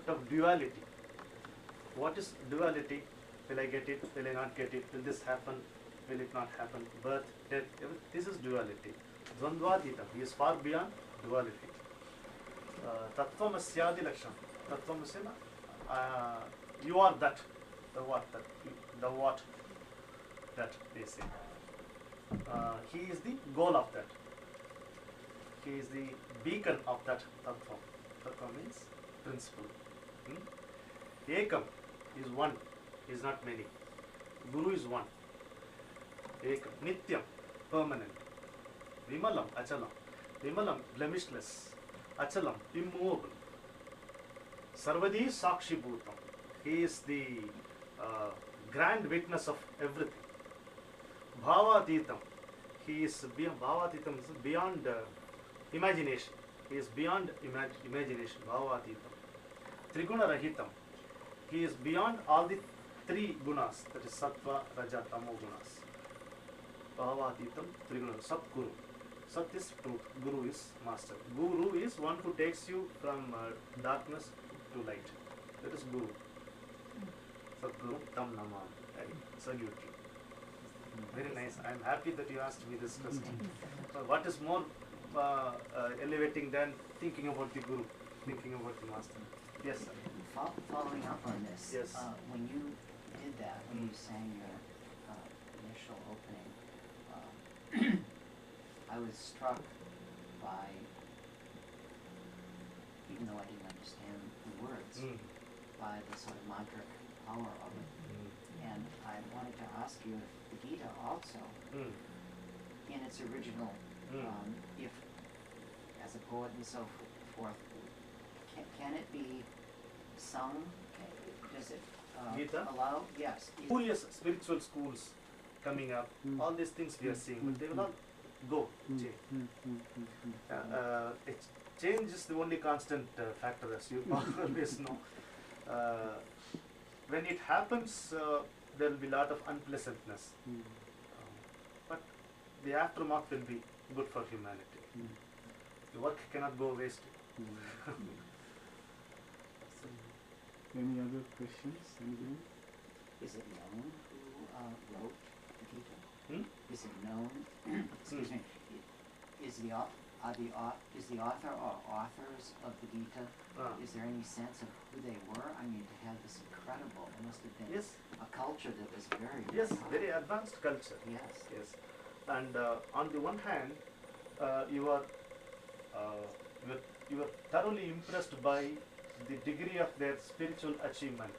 of duality. What is duality? Will I get it? Will I not get it? Will this happen? Will it not happen? Birth, death. This is duality. Dvandvatitam. He is far beyond duality. Tattvamasya lakshanam. Tattvamasya, you are that. The what? The what? That they say. He is the goal of that. He is the beacon of that tattva. Tattva means principle. Ekam is one, is not many. Guru is one. Ekam, Nityam, permanent. Vimalam, Achalam. Vimalam, blemishless. Achalam, immovable. Sarvadi Sakshi Bhutam. He is the grand witness of everything. Bhavatitam. He is beyond, Bhavatitam is beyond imagination. He is beyond imagination. Bhavatitam. Triguna Rahitam. He is beyond all the 3 gunas, that is Sattva, Raja, Tamo gunas. Bhavatitam, Triguna, Sat Guru. Sat is truth, Guru is master. Guru is one who takes you from darkness to light. That is Guru. Sat Guru, Tam Naman. I salute you. Very nice. I am happy that you asked me this question. So what is more elevating than thinking about the Guru, thinking about the master? Yes, sir. Following up on this, Yes. When you did that, when you sang your initial opening, I was struck by, even though I didn't understand the words, by the sort of mantric power of it. And I wanted to ask you if the Gita also, in its original, if, as a poet and so forth, can it be sung? Does it Gita? allow? Yes. Various spiritual schools coming up, all these things we are seeing, but they will not go change. Change is the only constant factor, as you always know. When it happens, there will be a lot of unpleasantness, but the aftermath will be good for humanity. The work cannot go waste. Any other questions? Anybody? Is it known who wrote the Gita? Is it known? Excuse me. Is the author or authors of the Gita? Is there any sense of who they were? I mean, to have this incredible, it must have been Yes. a culture that was very Yes, high. very advanced culture. Yes. Yes, and on the one hand, you are thoroughly impressed by the degree of their spiritual achievement.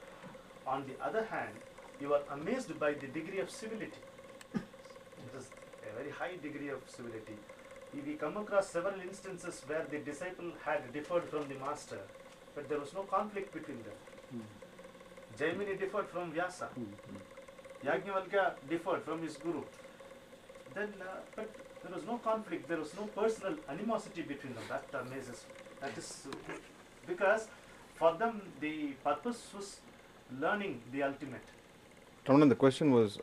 On the other hand, you are amazed by the degree of civility. It is a very high degree of civility. We come across several instances where the disciple had differed from the master, but there was no conflict between them. Jaimini differed from Vyasa. Yajnavalkya differed from his guru. Then, but there was no conflict, there was no personal animosity between them. That amazes me. That is because for them the purpose was learning the ultimate. Ramanan, the question was,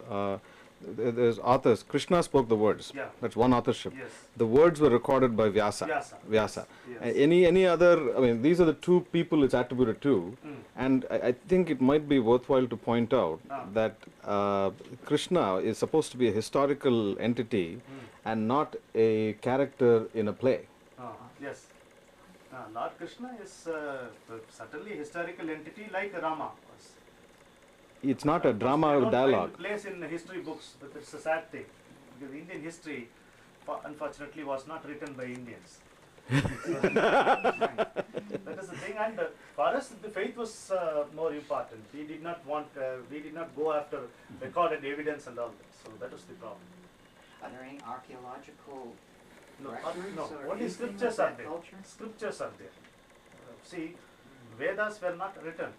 there's authors, Krishna spoke the words. Yeah. That's one authorship. Yes. The words were recorded by Vyasa. Yes. Any other, I mean, these are the two people it's attributed to. And I think it might be worthwhile to point out that Krishna is supposed to be a historical entity and not a character in a play. Yes. Lord Krishna is certainly a historical entity like Rama was. It's not a drama or dialogue. Find place in history books, but it's a sad thing. Because Indian history, unfortunately, was not written by Indians. That is the thing, and for us the faith was more important. We did not go after recorded evidence and all that. So that was the problem. Are there any archaeological No, records no, or only anything scriptures of are that there. culture? Scriptures are there. See, Vedas were not written,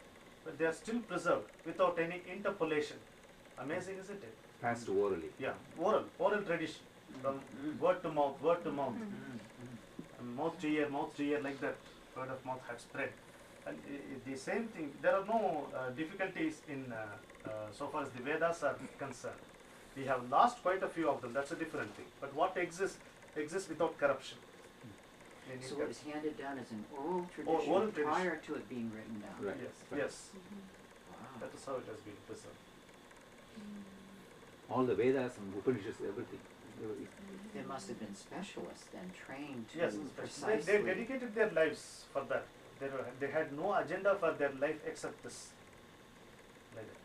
but they are still preserved without any interpolation. Amazing, isn't it? Passed orally. Yeah, oral tradition, from word to mouth, mouth to ear, like that. Word of mouth had spread. And the same thing, there are no difficulties in so far as the Vedas are concerned. We have lost quite a few of them, that's a different thing. But what exists without corruption. So it was handed down as an oral tradition, oral tradition prior to it being written down. Right. Yes. Wow. That is how it has been preserved. All the Vedas and Upanishads, everything. They must have been specialists then, trained to Yes, precisely. they dedicated their lives for that. They had no agenda for their life except this. Like that.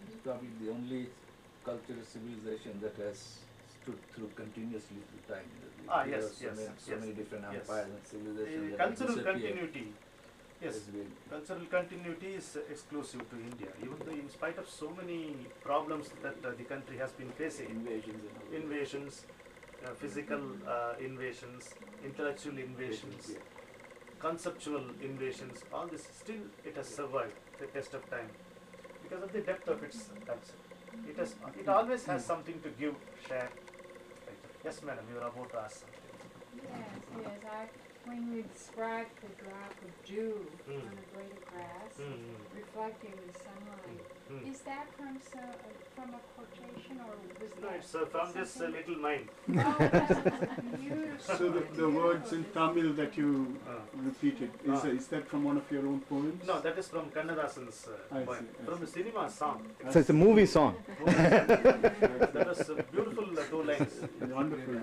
It's probably the only cultural civilization that has stood through continuously through time. There are so many different empires and civilizations. that have Cultural disappeared. continuity. Yes, Has been- cultural continuity is exclusive to India. Even though in spite of so many problems that the country has been facing, Invasions and all that. invasions, physical invasions, intellectual invasions, conceptual invasions, all this, still it has survived the test of time because of the depth of its culture. It always has something to give, share. Yes, madam, you are about to ask something. Yes. When you describe the drop of dew on a blade of grass, reflecting the sunlight, is that from a quotation or was No, that it's from this little mind. Oh, that's beautiful. So the words in Tamil that you repeated, is that from one of your own poems? No, that is from Kannadasan's poem. From a cinema song. So it's a movie song. That was a beautiful 2 lines. Wonderful.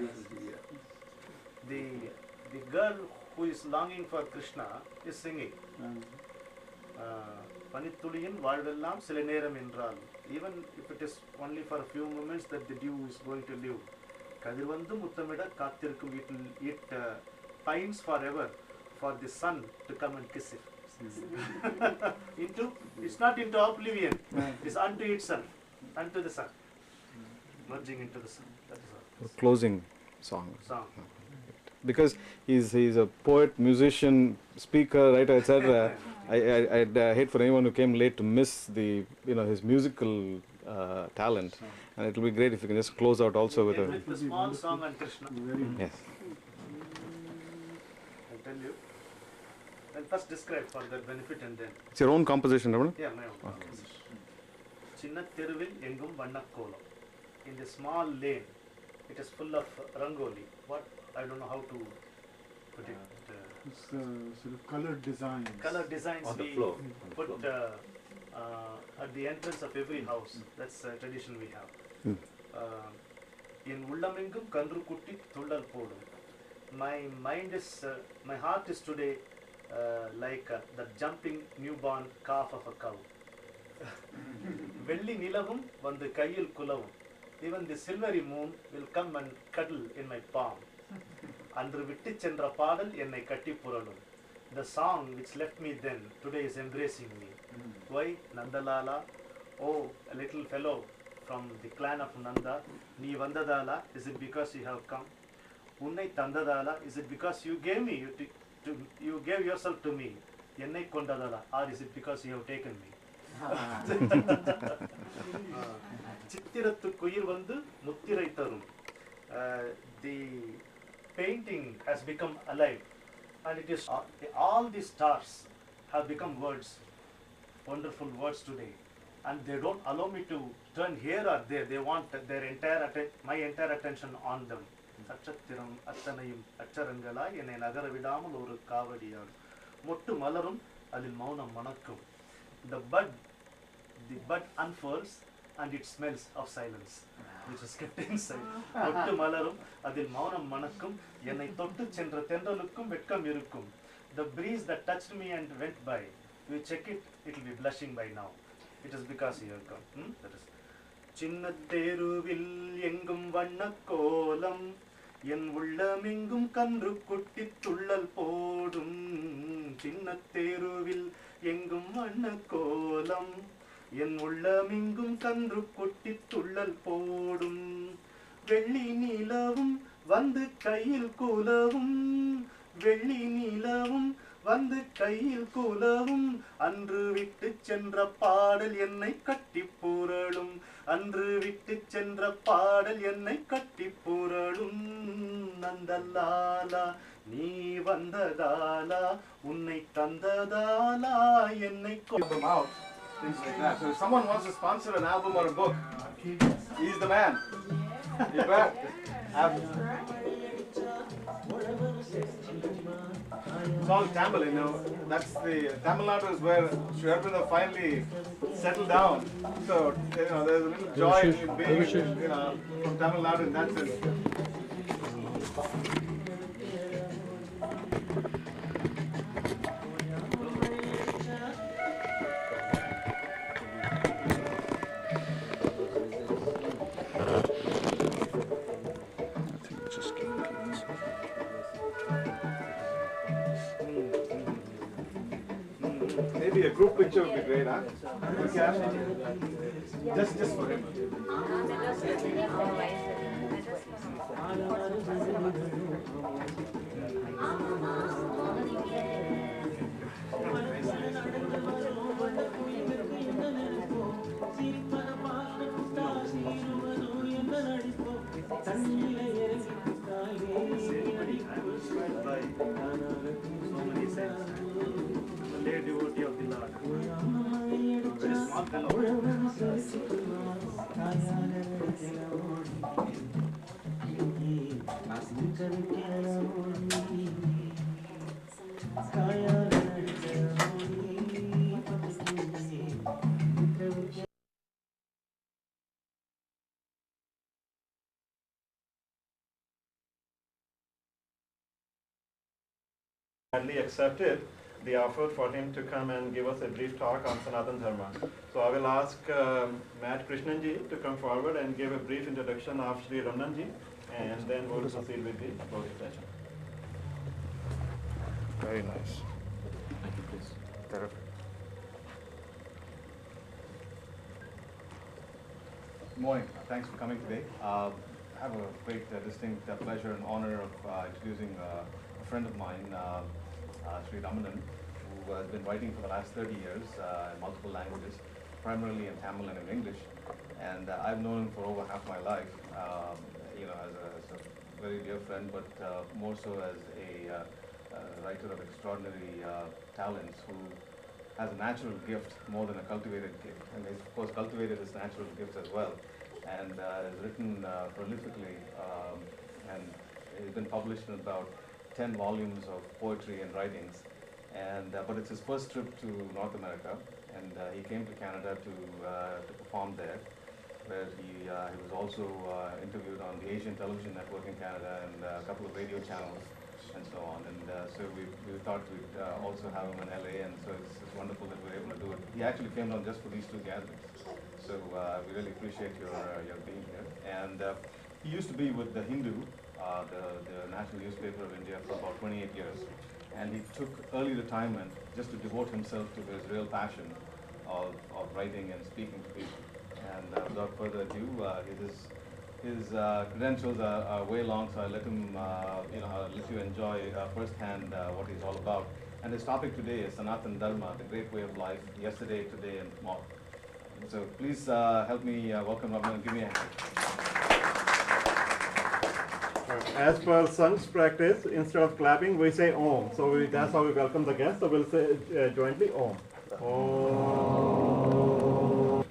The girl who is longing for Krishna is singing. Panittuliyin vaalvellam sila neram என்றால். Even if it is only for a few moments that the dew is going to live. Kadirvandu muttamida kaattirukkum, it pines forever for the sun to come and kiss it. It's not into oblivion, it's unto itself, unto the sun, merging into the sun. That is all. Closing song. Song. Because he's a poet, musician, speaker, writer, etc. I'd hate for anyone who came late to miss his musical talent, and it will be great if you can just close out also with a small song on Krishna. Yes. I'll tell you. I'll first describe for their benefit and then. It's your own composition, Ramanan? Yeah, my own composition. Chinna Thiruvil Engum Vannakkolam. In the small lane, it is full of rangoli. I don't know how to put it. It's sort of colored designs. Color designs On the we floor. put at the entrance of every house. That's a tradition we have. In Ullamengum Kandru Kutti Thullal Podum. My heart is today like the jumping newborn calf of a cow. Velli Nilavum Vandu Kayil Kulavum. Even the silvery moon will come and cuddle in my palm. அன்று விட்டு சென்ற பாடல் என்னை கட்டி புரளும். the song which left me then, today is embracing me. Why? Nandalala, oh, a little fellow from the clan of Nanda, Ni Vandadala, is it because you have come? Unnai Tandadala, is it because you gave me, you gave yourself to me? Yennai Kondadala, or is it because you have taken me? Chittirattu Kuyil Vandu Muttirai Tarum. The painting has become alive, and it is all the stars have become words, wonderful words today, and they don't allow me to turn here or there. They want their my entire attention on them. Achattiram attanayum acharangala ennai nagara vidamal oru kavadiyal mottu malarum adil maunam manakkum. The bud unfurls and it smells of silence, which is kept inside. Mottu malarum adil maunam manakkum ennai thottu chendra tendalukkum vetkam irukkum. The breeze that touched me and went by, you check it, it will be blushing by now. It is because you have come. That is Chinnatheruvil engum vannakolam என் உள்ளமெங்கும் கன்று குட்டி துள்ளல் போடும் சின்னத்தேருவில் எங்கும் வண்ண கோலம் என் உள்ளமெங்கும் கன்று குட்டி துள்ளல் போடும் வெள்ளி நிலவும் வந்து கையில் குலவும் வெள்ளி நிலவும் வந்து கையில் குலவும் அன்று விட்டு சென்ற பாடல் என்னை கட்டி புரளும் அன்று விட்டு சென்ற பாடல் என்னை கட்டி புரளும் நந்தலாலா நீ வந்ததாலா உன்னை தந்ததாலா என்னை Things like that. So if someone wants to sponsor an album or a book, he's the man. You bet. It's all Tamil, you know. That's the Tamil Nadu is where Sri Aurobindo finally settled down. So you know, there's a little joy in being, you know, from Tamil Nadu in that sense. Maybe a group picture would be great, huh? Just for him. Devotee of the Lord. Very small fellow. Gladly accepted the offer for him to come and give us a brief talk on Sanatana Dharma. So I will ask Matt Krishnanji to come forward and give a brief introduction of Sri Ramananji, and then we'll proceed with the voting session. Very nice. Thank you, please. Terrific. Good morning. Thanks for coming today. I have a great distinct pleasure and honor of introducing a friend of mine, Sri Ramanan, who has been writing for the last 30 years in multiple languages, primarily in Tamil and in English. And I've known him for over half my life, you know, as a very dear friend, but more so as a writer of extraordinary talents who has a natural gift more than a cultivated gift. And he's, of course, cultivated his natural gifts as well, and has written prolifically, and he's been published in about 10 volumes of poetry and writings. And but it's his first trip to North America, and he came to Canada to perform there, where he was also interviewed on the Asian Television Network in Canada and a couple of radio channels and so on. And so we thought we'd also have him in LA, and so it's wonderful that we're able to do it. He actually came down just for these two gatherings, so we really appreciate your being here. And he used to be with the Hindu, the national newspaper of India for about 28 years. And he took early retirement just to devote himself to his real passion of writing and speaking to people. And without further ado, his credentials are way long, so I'll let him, let you enjoy firsthand what he's all about. And his topic today is Sanatan Dharma, the great way of life, yesterday, today, and tomorrow. So please help me welcome Ramanan. Give me a hand. As per Sang's practice, instead of clapping, we say Om. So that's how we welcome the guest. So we'll say jointly Om. Om.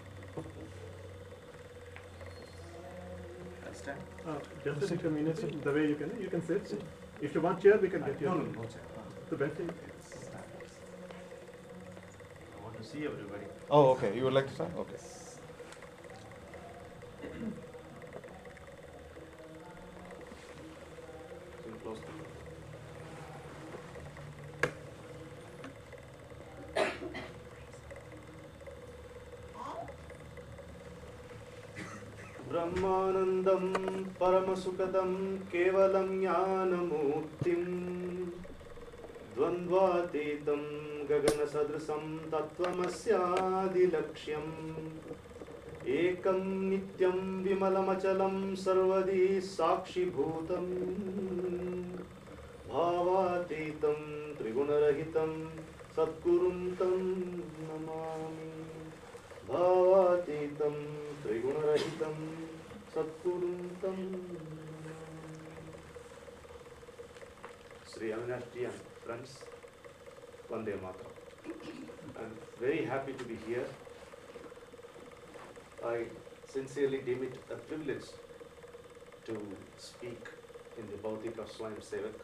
Understand? Just sit community, the way you can sit. If you want chair, we can get you. No chair. The best seat. I want to see everybody. Oh, okay. You would like to start? Okay. Close. Brahmanandam Paramasukadam Kevalam Jnanamurtim Dvandvatitam Gagana Sadrisam Tattvamasyadilaksham Ekam Nityam Vimalamachalam Sarvadi Sakshibhutam Bhavatitam Trigunarahitam Satgurum Tam Namami Bhavatitam Trigunarahitam Satgurum Tam Sri Avinash and friends, Vande Mataram. I'm very happy to be here. I sincerely deem it a privilege to speak in the Bhautika Swayam Sevak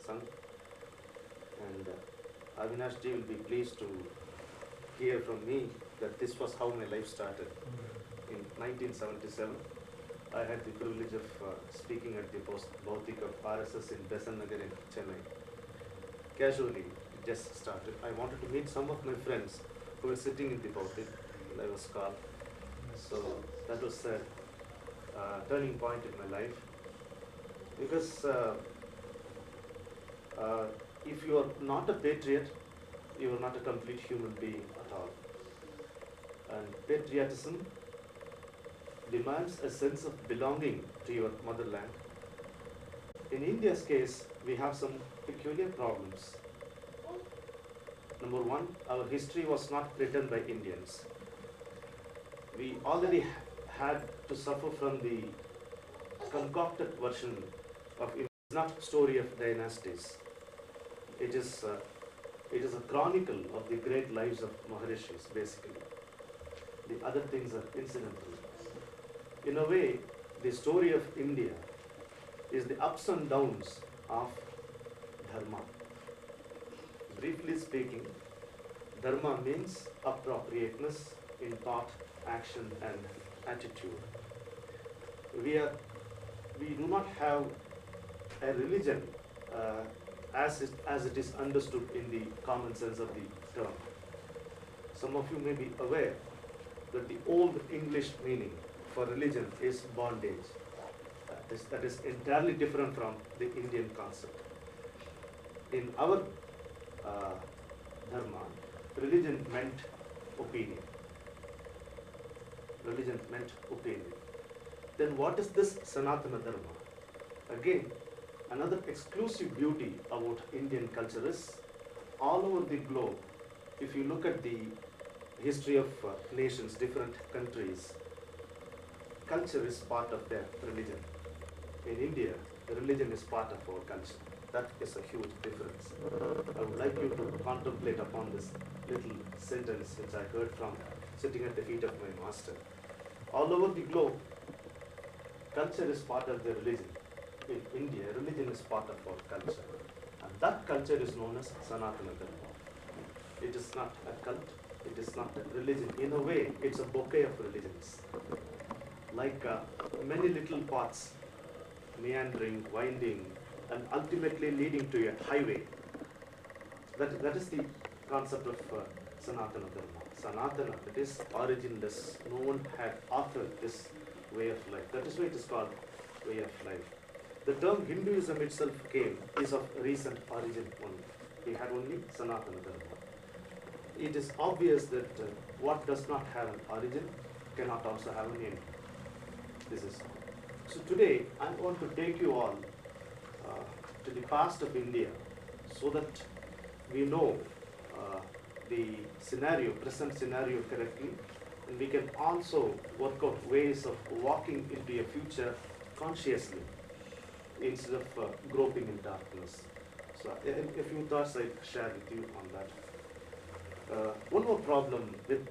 Sangh, and Avinash ji will be pleased to hear from me that this was how my life started. In 1977, I had the privilege of speaking at the Bhautika of RSS in Besan Nagar in Chennai. Casually, it just started. I wanted to meet some of my friends who were sitting in the Bhautik, and I was called. So that was a turning point in my life, because if you are not a patriot, you are not a complete human being at all. And patriotism demands a sense of belonging to your motherland. In India's case, we have some peculiar problems. Number one, our history was not written by Indians. We already had to suffer from the concocted version of India. It's not a story of dynasties. It is a chronicle of the great lives of Maharishis, basically. The other things are incidental. In a way, the story of India is the ups and downs of Dharma. Briefly speaking, Dharma means appropriateness in thought, action, and attitude. We do not have a religion as it is understood in the common sense of the term. Some of you may be aware that the old English meaning for religion is bondage. That is entirely different from the Indian concept. In our Dharma, religion meant opinion. Religion meant opinion. Then what is this Sanatana Dharma? Again, another exclusive beauty about Indian culture is all over the globe, if you look at the history of nations, different countries, culture is part of their religion. In India, the religion is part of our culture. That is a huge difference. I would like you to contemplate upon this little sentence which I heard from sitting at the feet of my master. All over the globe, culture is part of their religion. In India, religion is part of our culture. And that culture is known as Sanatana Dharma. It is not a cult, it is not a religion. In a way, it's a bouquet of religions. Like many little paths, meandering, winding, and ultimately leading to a highway. That is the concept of Sanatana Dharma. Sanatana, that is originless. No one had authored this way of life. That is why it is called way of life. the term Hinduism itself is of recent origin only. We had only Sanatana Dharma. It is obvious that what does not have an origin cannot also have an end. This is all. So today I want to take you all to the past of India so that we know the scenario, present scenario correctly, and we can also work out ways of walking into a future consciously instead of groping in darkness. So a few thoughts I'll share with you on that. One more problem with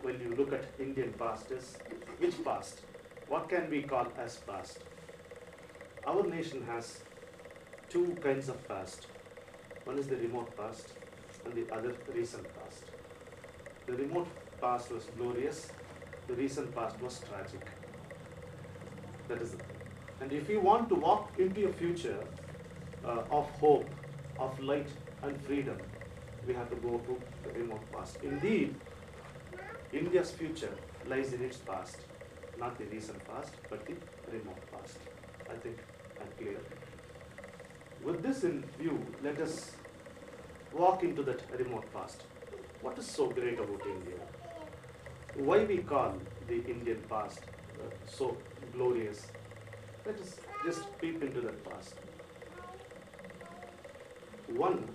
when you look at Indian past is, which past? What can we call as past? Our nation has two kinds of past. One is the remote past and the other recent past. The remote past was glorious, the recent past was tragic. That is the thing. And if you want to walk into a future of hope, of light and freedom, we have to go to the remote past. Indeed, India's future lies in its past, not the recent past, but the remote past. I think I'm clear. With this in view, let us walk into that remote past. What is so great about India? Why we call the Indian past so glorious? Let us just peep into that past. One,